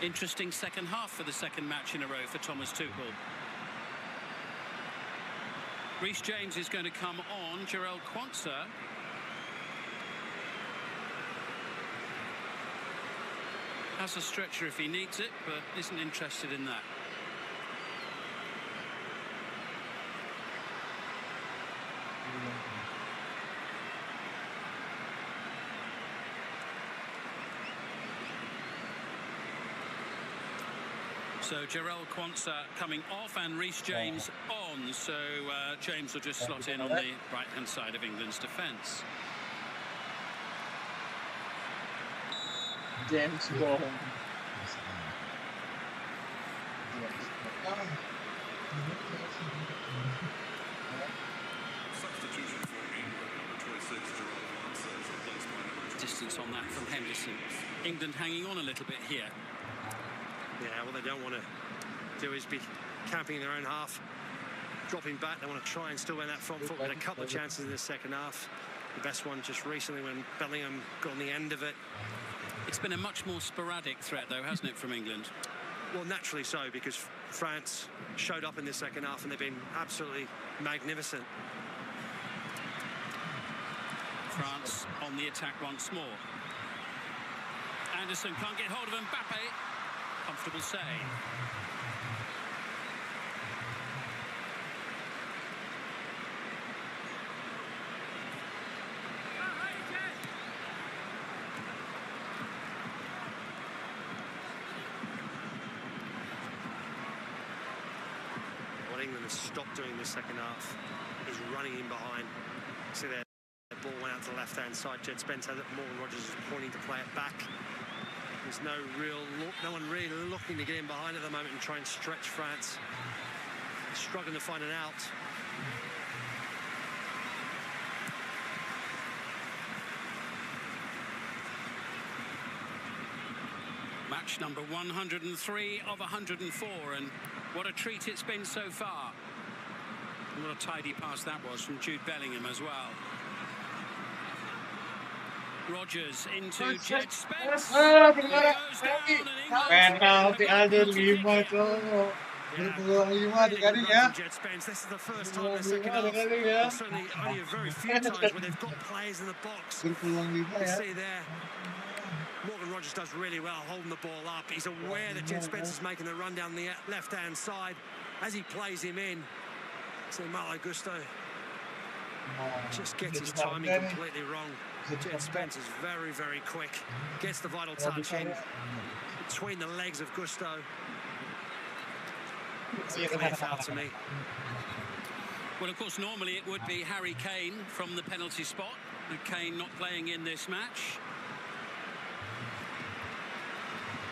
Interesting second half for the second match in a row for Thomas Tuchel. Reece James is going to come on. Jarell Quansah has a stretcher if he needs it, but isn't interested in that. So Jarell Quansah coming off and Reece James on. So James will just slot in on the right-hand side of England's defence. James go home. Distance on that from Henderson. England hanging on a little bit here. Yeah, what they don't want to do is be camping in their own half, dropping back. They want to try and still win that front foot. With a couple of chances in the second half. The best one just recently when Bellingham got on the end of it. It's been a much more sporadic threat, though, hasn't it, from England? Well, naturally so, because France showed up in the second half and they've been absolutely magnificent. France on the attack once more. Anderson can't get hold of Mbappe. Comfortable save. What England has stopped doing this second half is running in behind. See there, the ball went out to the left-hand side. Jed Spence had it. Morgan Rogers is pointing to play it back. There's no one really looking to get in behind at the moment and try and stretch France. Struggling to find an out. Match number 103 of 104, and what a treat it's been so far. And what a tidy pass that was from Jude Bellingham as well. Rogers into Jed Spence. Penalti ada 5 tuh. Berpeluang 5 dikali ya. Jed Spence. This is the first time in the second half. Well, certainly only a very few times where they've got players in the box. Berpeluang 5 You ya. see there. Morgan Rogers does really well holding the ball up. He's aware that Jed Spence is making the run down the left-hand side. As he plays him in, so Malo Gusto just gets his timing completely wrong. Jed Spence is very, very quick. Gets the vital touch in between the legs of Gusto. It's a clear foul to me. Well, of course, normally it would be Harry Kane from the penalty spot. Kane not playing in this match.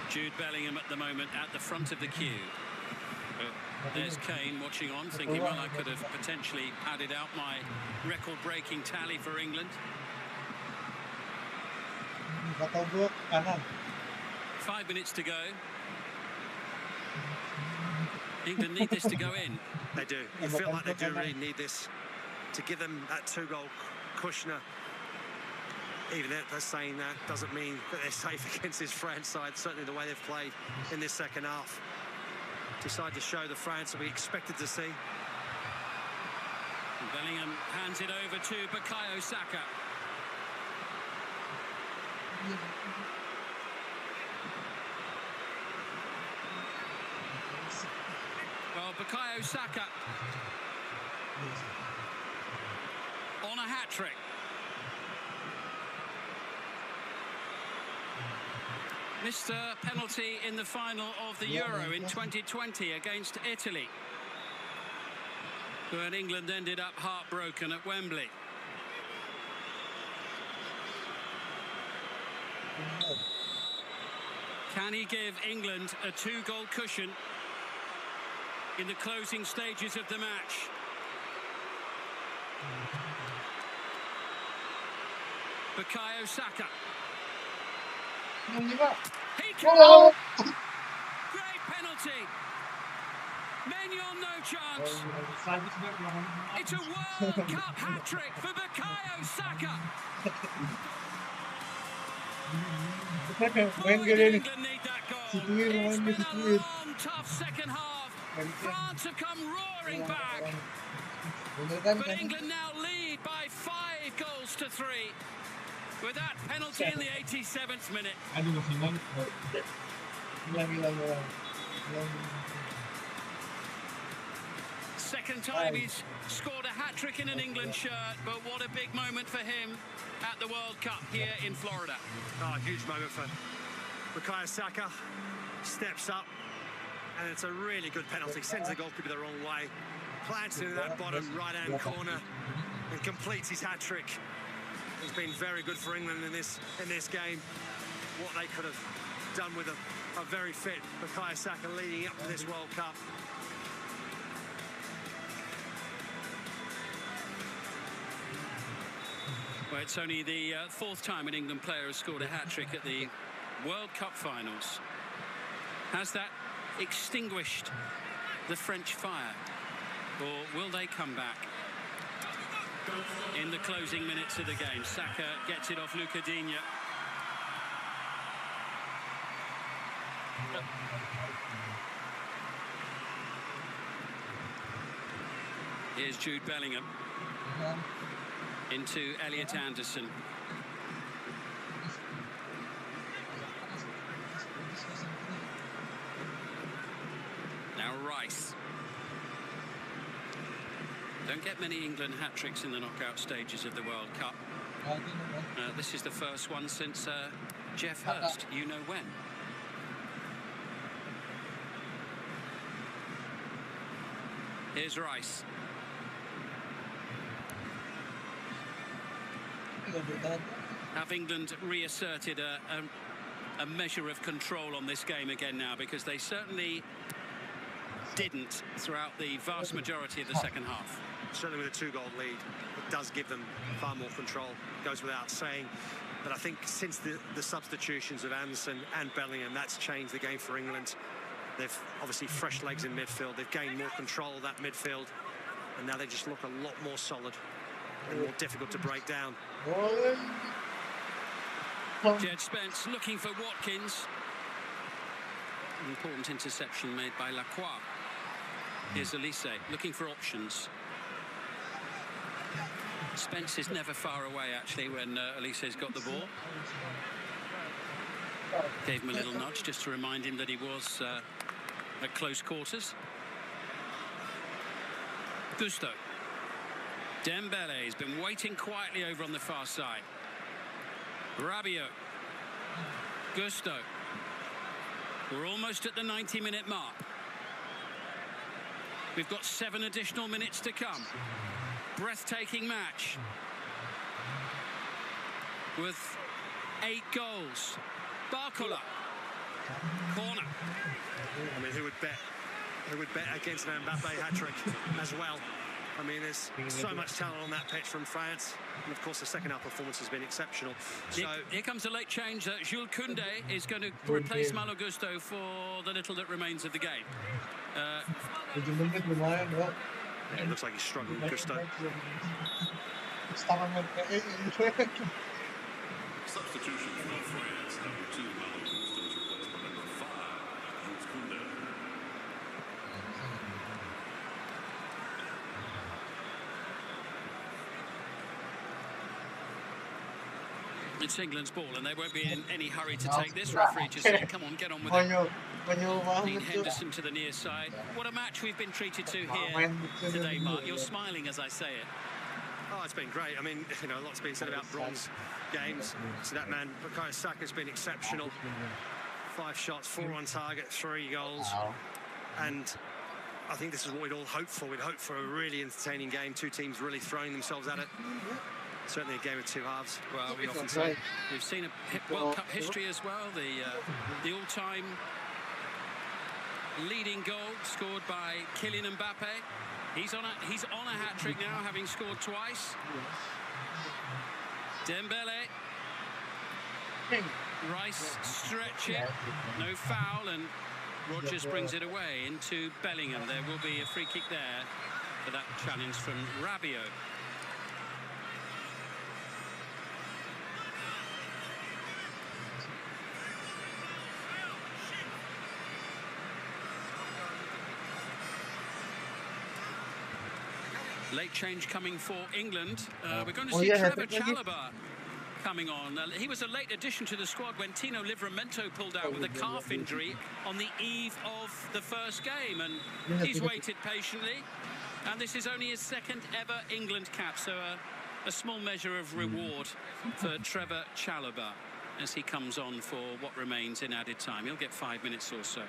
Jude Bellingham at the moment at the front of the queue. There's Kane watching on, thinking, well, I could have potentially padded out my record-breaking tally for England. 5 minutes to go. England need this to go in. They do. You feel like they do really need this to give them that 2-goal cushioner. Even they're saying that doesn't mean that they're safe against this France side. Certainly the way they've played in this second half. Decide to show the France that we expected to see. And Bellingham hands it over to Bukayo Saka. Well, Bukayo Saka on a hat-trick. Missed a penalty in the final of the Euro in 2020 against Italy, when England ended up heartbroken at Wembley. Can he give England a 2-goal cushion in the closing stages of the match? Bukayo Saka. He can. Great penalty. Maignan, no chance. It's a World Cup hat-trick for Bukayo Saka. Boy, did England need that goal. It's been a long, tough second half. France have come roaring back. But England now lead by 5 goals to 3 with that penalty in the 87th minute. Second time he's scored a hat-trick in an England shirt, but what a big moment for him at the World Cup here in Florida. Oh, a huge moment for Bukayo Saka. Steps up, and it's a really good penalty. Sends the goalkeeper the wrong way. Plants into that bottom right-hand corner and completes his hat-trick. He's been very good for England in this game. What they could have done with a very fit Bukayo Saka leading up to this World Cup. Well, it's only the 4th time an England player has scored a hat-trick at the World Cup finals. Has that extinguished the French fire? Or will they come back? In the closing minutes of the game, Saka gets it off Luca Digne. Here's Jude Bellingham into Elliot Anderson. Now Rice. Don't get many England hat-tricks in the knockout stages of the World Cup. This is the first one since Jeff Hurst, you know when. Here's Rice. Have England reasserted a measure of control on this game again now, because they certainly didn't throughout the vast majority of the second half. Certainly with a 2-goal lead, it does give them far more control, goes without saying. But I think since the substitutions of Anderson and Bellingham, that's changed the game for England. They've obviously fresh legs in midfield, they've gained more control of that midfield, and now they just look a lot more solid and more difficult to break down. Jed Spence looking for Watkins. An important interception made by Lacroix. Here's Elise looking for options. Spence is never far away, actually, when Elise's got the ball. Gave him a little nudge just to remind him that he was at close quarters. Gusto. Dembele has been waiting quietly over on the far side. Rabiot. Gusto. We're almost at the 90-minute mark. We've got 7 additional minutes to come. Breathtaking match with 8 goals. Barcola. Corner. I mean, who would bet against an Mbappe hat-trick as well? I mean, there's so much talent on that pitch from France, and of course the second half performance has been exceptional. So here comes a late change. Jules Koundé is going to replace Malo Gusto for the little that remains of the game. It looks like he's struggling, Gusto. Substitution for France, number 2, Malo Gusto, is replaced by number 5, Jules Koundé. It's England's ball, and they won't be in any hurry to take this. Referee just saying, come on, get on with it. Dean Henderson to the near side. What a match we've been treated to here today, Mark. You're smiling as I say it. Oh, it's been great. I mean, you know, a lot's been said about bronze games. So that man, Bukayo Saka, has been exceptional. 5 shots, 4 on target, 3 goals. And I think this is what we'd all hope for. We'd hope for a really entertaining game. 2 teams really throwing themselves at it. Certainly a game of 2 halves. Well, we often say we've seen a World Cup history as well. The all-time leading goal scored by Kylian Mbappe. He's on a hat-trick now, having scored twice. Dembele. Rice stretching. No foul, and Rogers brings it away into Bellingham. There will be a free kick there for that challenge from Rabiot. Late change coming for England. We're going to see Trevor Chalobah coming on. He was a late addition to the squad when Tino Livramento pulled out with a calf injury on the eve of the first game, and he's waited patiently. And this is only his second ever England cap, so a small measure of reward for Trevor Chalobah as he comes on for what remains in added time. He'll get 5 minutes or so.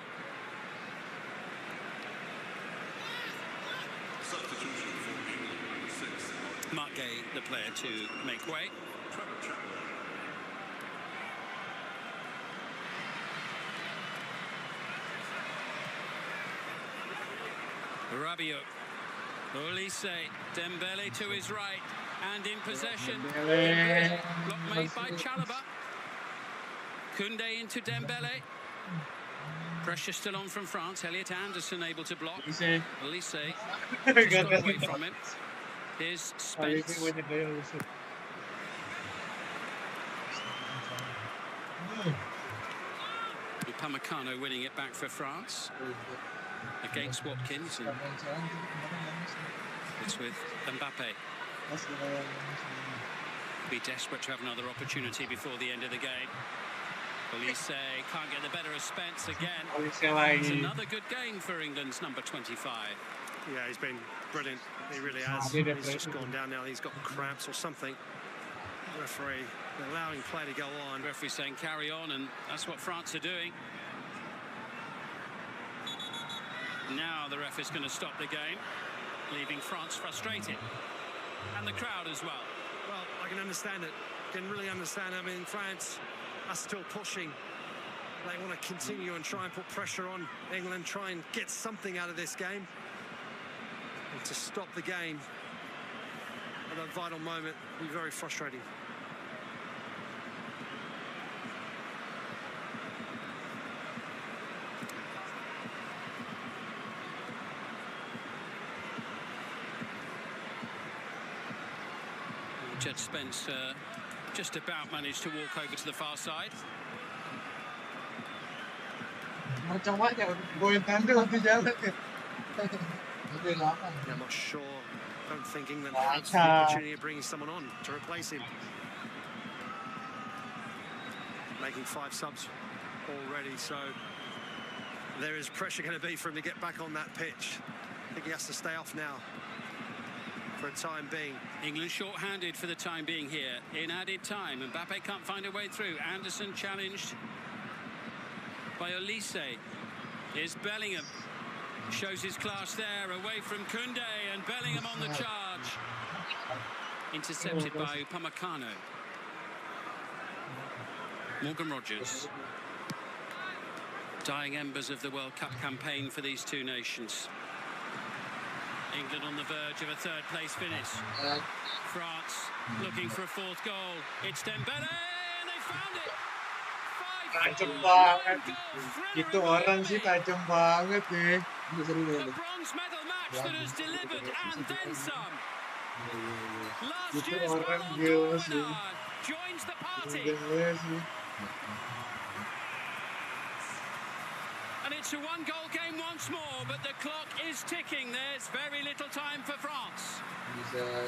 Mark Gay, the player, to make way. Rabiot, Olise, Dembele to his right, and in possession. Block made by Chalobah. Koundé into Dembele. Pressure still on from France. Elliot Anderson able to block. Olise just got away from him. Here's Spence. Upamecano winning it back for France against Watkins, and it's with Mbappe. Be desperate to have another opportunity before the end of the game. Olise can't get the better of Spence again. It's another good game for England's number 25. Yeah, he's been brilliant. He really has. He's just gone down now. He's got cramps or something. Referee allowing play to go on. Referee saying carry on, and that's what France are doing. Now the ref is going to stop the game, leaving France frustrated. And the crowd as well. Well, I can understand it. Can really understand. I mean, France are still pushing. They want to continue and try and put pressure on England, try and get something out of this game. And to stop the game at that vital moment will be very frustrating. Jed Spence just about managed to walk over to the far side. I'm not sure. I don't think England has the opportunity of bringing someone on to replace him. Making 5 subs already, so there is pressure going to be for him to get back on that pitch. I think he has to stay off now for a time being. England short-handed for the time being here in added time. Mbappe can't find a way through. Anderson challenged by Olise. Here's Bellingham. Shows his class there, away from Koundé, and Bellingham on the charge. Intercepted by Upamecano. Morgan Rogers. Dying embers of the World Cup campaign for these two nations. England on the verge of a third-place finish. France looking for a 4th goal. It's Dembele, and they found it. Tajam banget. Itu orang sih tajam banget nih. The bronze medal match that has delivered and then some. Last year's Ballon d'Or winner joins the party. And it's a 1-goal game once more, but the clock is ticking. There's very little time for France. Yeah,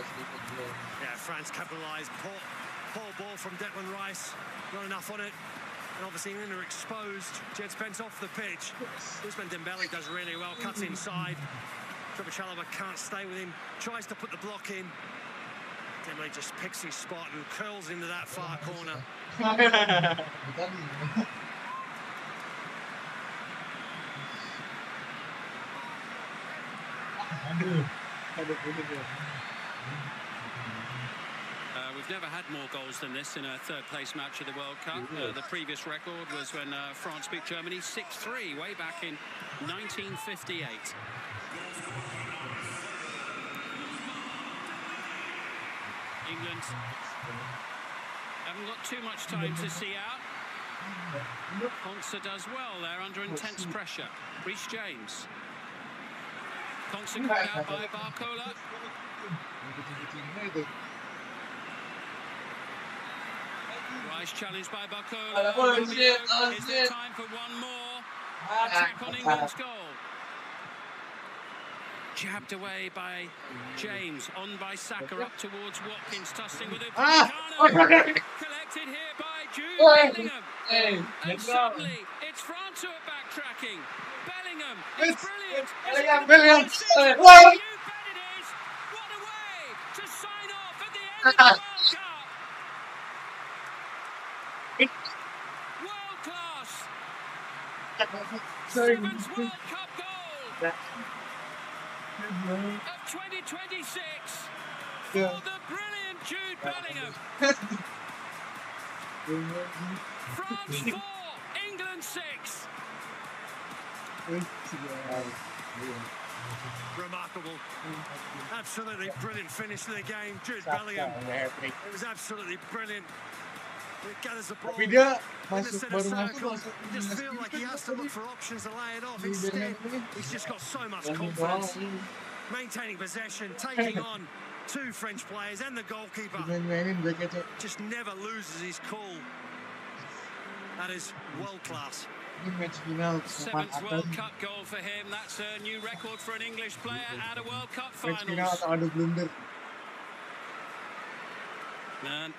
France capitalised. Poor ball from Declan Rice. Not enough on it. And obviously England are exposed. Jed Spence off the pitch. Ousmane Dembele does really well. Cuts inside. Trevor Chalobah can't stay with him. Tries to put the block in. Dembele just picks his spot and curls into that far corner. We've never had more goals than this in a third-place match of the World Cup. The previous record was when France beat Germany 6-3 way back in 1958. England haven't got too much time to see out. Conser does well there under intense pressure. Reece James. Conser caught out by Barcola. Rice challenged by Barcola. Is there time for one more attack on England's goal? Jabbed away by James, on by Saka, up towards Watkins, tussling with Upamecano. Collected here by Jude Bellingham. And suddenly, it's France who are backtracking. Bellingham is brilliant. Brilliant. You bet it is. What a way to sign off at the end of the World Cup. World class. Seventh World Cup goal of 2026 for the brilliant Jude Bellingham. France 4, England 6. Remarkable. Absolutely brilliant finish to the game. Jude Bellingham. It was absolutely brilliant. It gathers the ball in the centre circle. You just feel like he has to look for options to lay it off. Instead, he's just got so much confidence. Maintaining possession, taking on two French players and the goalkeeper. Just never loses his cool. That is world class. Seventh World Cup goal for him. That's a new record for an English player at a World Cup finals. And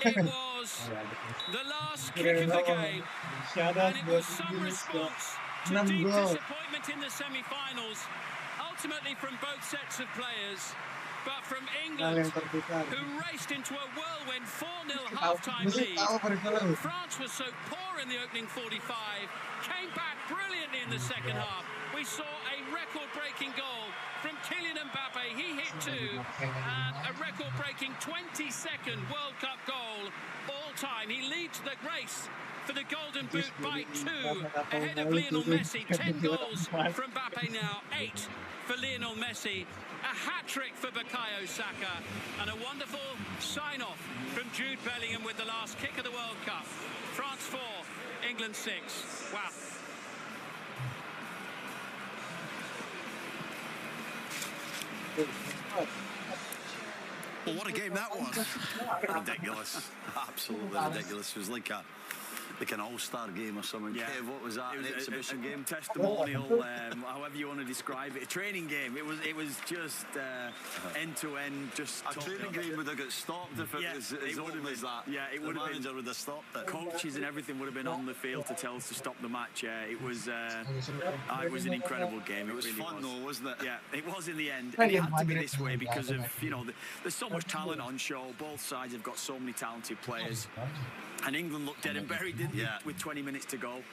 it was the last kick of the game, and it was some response to deep disappointment in the semi-finals, ultimately from both sets of players. But from England, who raced into a whirlwind 4-0 half-time lead. France was so poor in the opening 45, came back brilliantly in the second half. We saw a record-breaking goal from Kylian Mbappe. He hit two, and a record-breaking 22nd World Cup goal all-time. He leads the race for the Golden Boot by 2, ahead of Lionel Messi. 10 goals from Mbappe now, 8 for Lionel Messi. A hat-trick for Bukayo Saka, and a wonderful sign-off from Jude Bellingham with the last kick of the World Cup. France 4, England 6. Wow. Well, what a game that was. Ridiculous. Absolutely ridiculous. It was like an all-star game or something. Yeah. Kev, what was that? An exhibition game? Testimonial, however you want to describe it. A training game. It was just end-to-end. Just a training game would have got stopped if it was as old as that. Yeah, it would have been. Manager would have stopped it. Coaches and everything would have been on the field to tell us to stop the match. It was an incredible game. It was really fun though, wasn't it? Yeah, it was in the end. And it had to be this way because of, there's so much talent on show. Both sides have got so many talented players. And England looked dead and buried, didn't they, with 20 minutes to go,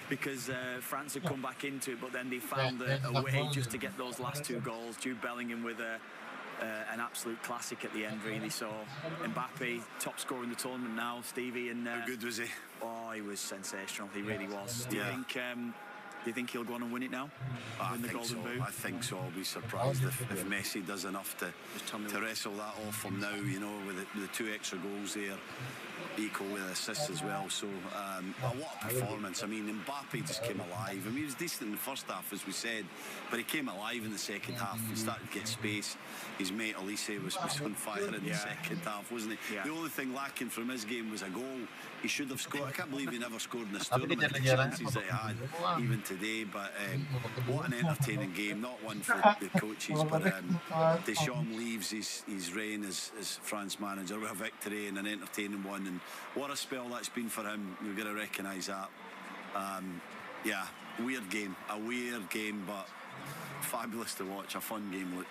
because France had come back into it, but then they found a way just to get those last two goals. Jude Bellingham with an absolute classic at the end, really. So Mbappe, top scorer in the tournament now, Stevie. And how good was he? Oh, he was sensational. He really was. Do you think he'll go on and win it now? I think so. I'll be surprised if Messi does enough to wrestle that off from now, with the two extra goals there, equal with assists as well. So what a performance. I mean, Mbappe just came alive. I mean, he was decent in the first half, as we said, but he came alive in the second half. He started to get space. His mate Elise was on fire in the second half, wasn't he? Yeah. The only thing lacking from his game was a goal. He should have scored. I can't believe he never scored in this tournament. The chances that he had, even today. But what an entertaining game. Not one for the coaches, but Deschamps leaves his reign as France manager with a victory and an entertaining one. And what a spell that's been for him. We've got to recognise that. Weird game, but fabulous to watch. A fun game, look.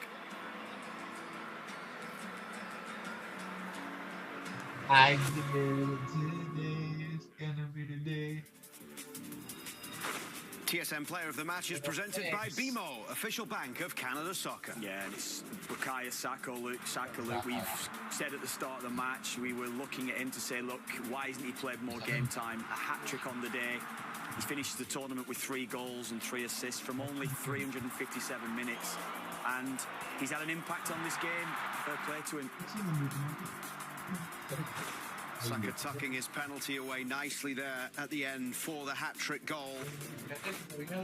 I today's gonna be the day. TSM Player of the Match is presented by BMO, official bank of Canada Soccer. Yeah, and it's Bukayo Saka, Luke. We've said at the start of the match, we were looking at him to say, look, why hasn't he played more game time? A hat-trick on the day. He finishes the tournament with 3 goals and 3 assists from only 357 minutes. And he's had an impact on this game. Fair play to him. Saka tucking his penalty away nicely there at the end for the hat-trick goal.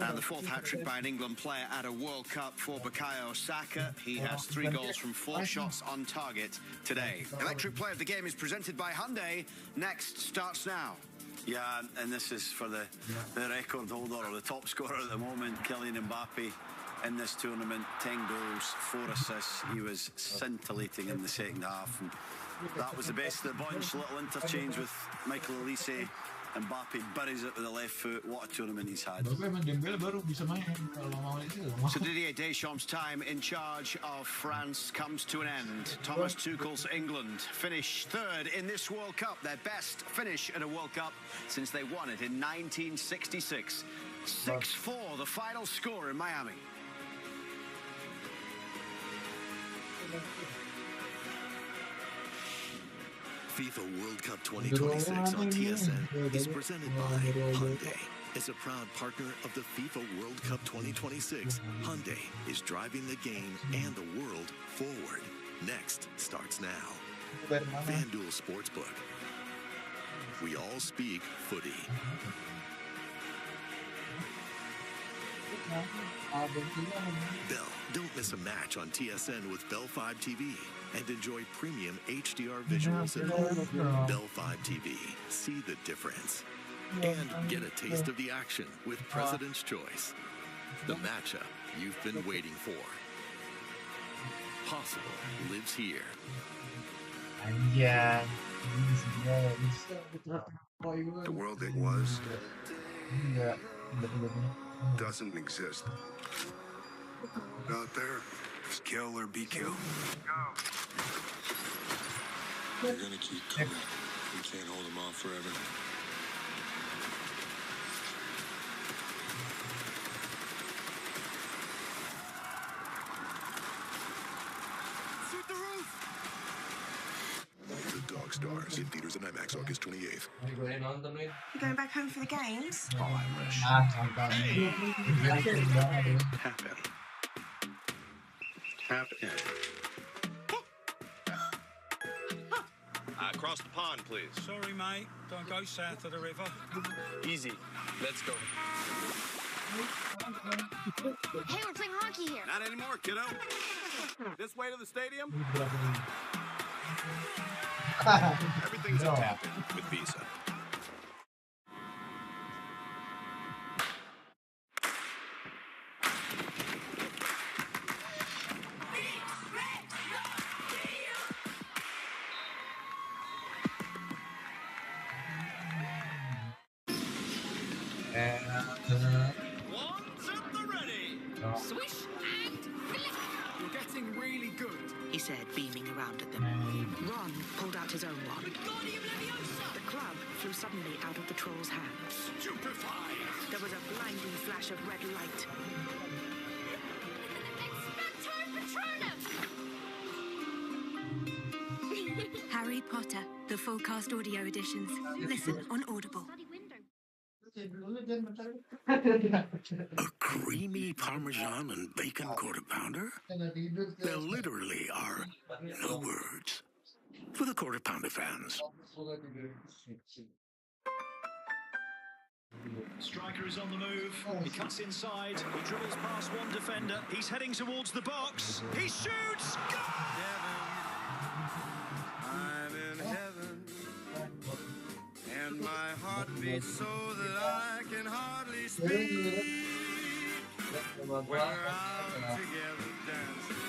And the fourth hat-trick by an England player at a World Cup for Bukayo Saka. He has 3 goals from 4 shots on target today. Electric Player of the Game is presented by Hyundai. Next starts now. Yeah, and this is for the record holder or the top scorer at the moment, Kylian Mbappe. In this tournament, 10 goals, 4 assists. He was scintillating in the second half. And that was the best of the bunch. Little interchange with Michael Olise. Mbappe buries it with the left foot. What a tournament he's had. So Didier Deschamps' time in charge of France comes to an end. Thomas Tuchel's England finish 3rd in this World Cup. Their best finish at a World Cup since they won it in 1966. 6-4, the final score in Miami. FIFA World Cup 2026 on TSN is presented by Hyundai. As a proud partner of the FIFA World Cup 2026, Hyundai is driving the game and the world forward. Next starts now. FanDuel Sportsbook. We all speak footy. Bell, don't miss a match on TSN with Bell 5 TV and enjoy premium HDR visuals at home. Bell 5 TV. See the difference. And get a taste of the action with President's Choice. The matchup you've been waiting for. Possible lives here. The world it was doesn't exist. Out there, it's kill or be killed. They're gonna keep coming. We can't hold them off forever. Shoot the roof! The Dog Stars in theaters in IMAX August 28th. You going back home for the games? Oh, I wish. Happen. Happen. Cross the pond, please. Sorry, mate. Don't go south of the river. Easy. Let's go. Hey, we're playing hockey here. Not anymore, kiddo. This way to the stadium? Everything's a tap with Visa. One's at the ready. Swish and flick. You're getting really good. He said, beaming around at them. Ron pulled out his own one. The club flew suddenly out of the troll's hands. Stupefied! There was a blinding flash of red light. Harry Potter, the full cast audio editions. Listen on Audible. A creamy Parmesan and bacon quarter pounder? There literally are no words. For the quarter pounder fans. Striker is on the move. He cuts inside. He dribbles past one defender. He's heading towards the box. He shoots. I'm in heaven, and my heart beats so that I can hardly speak. We're out together dancing.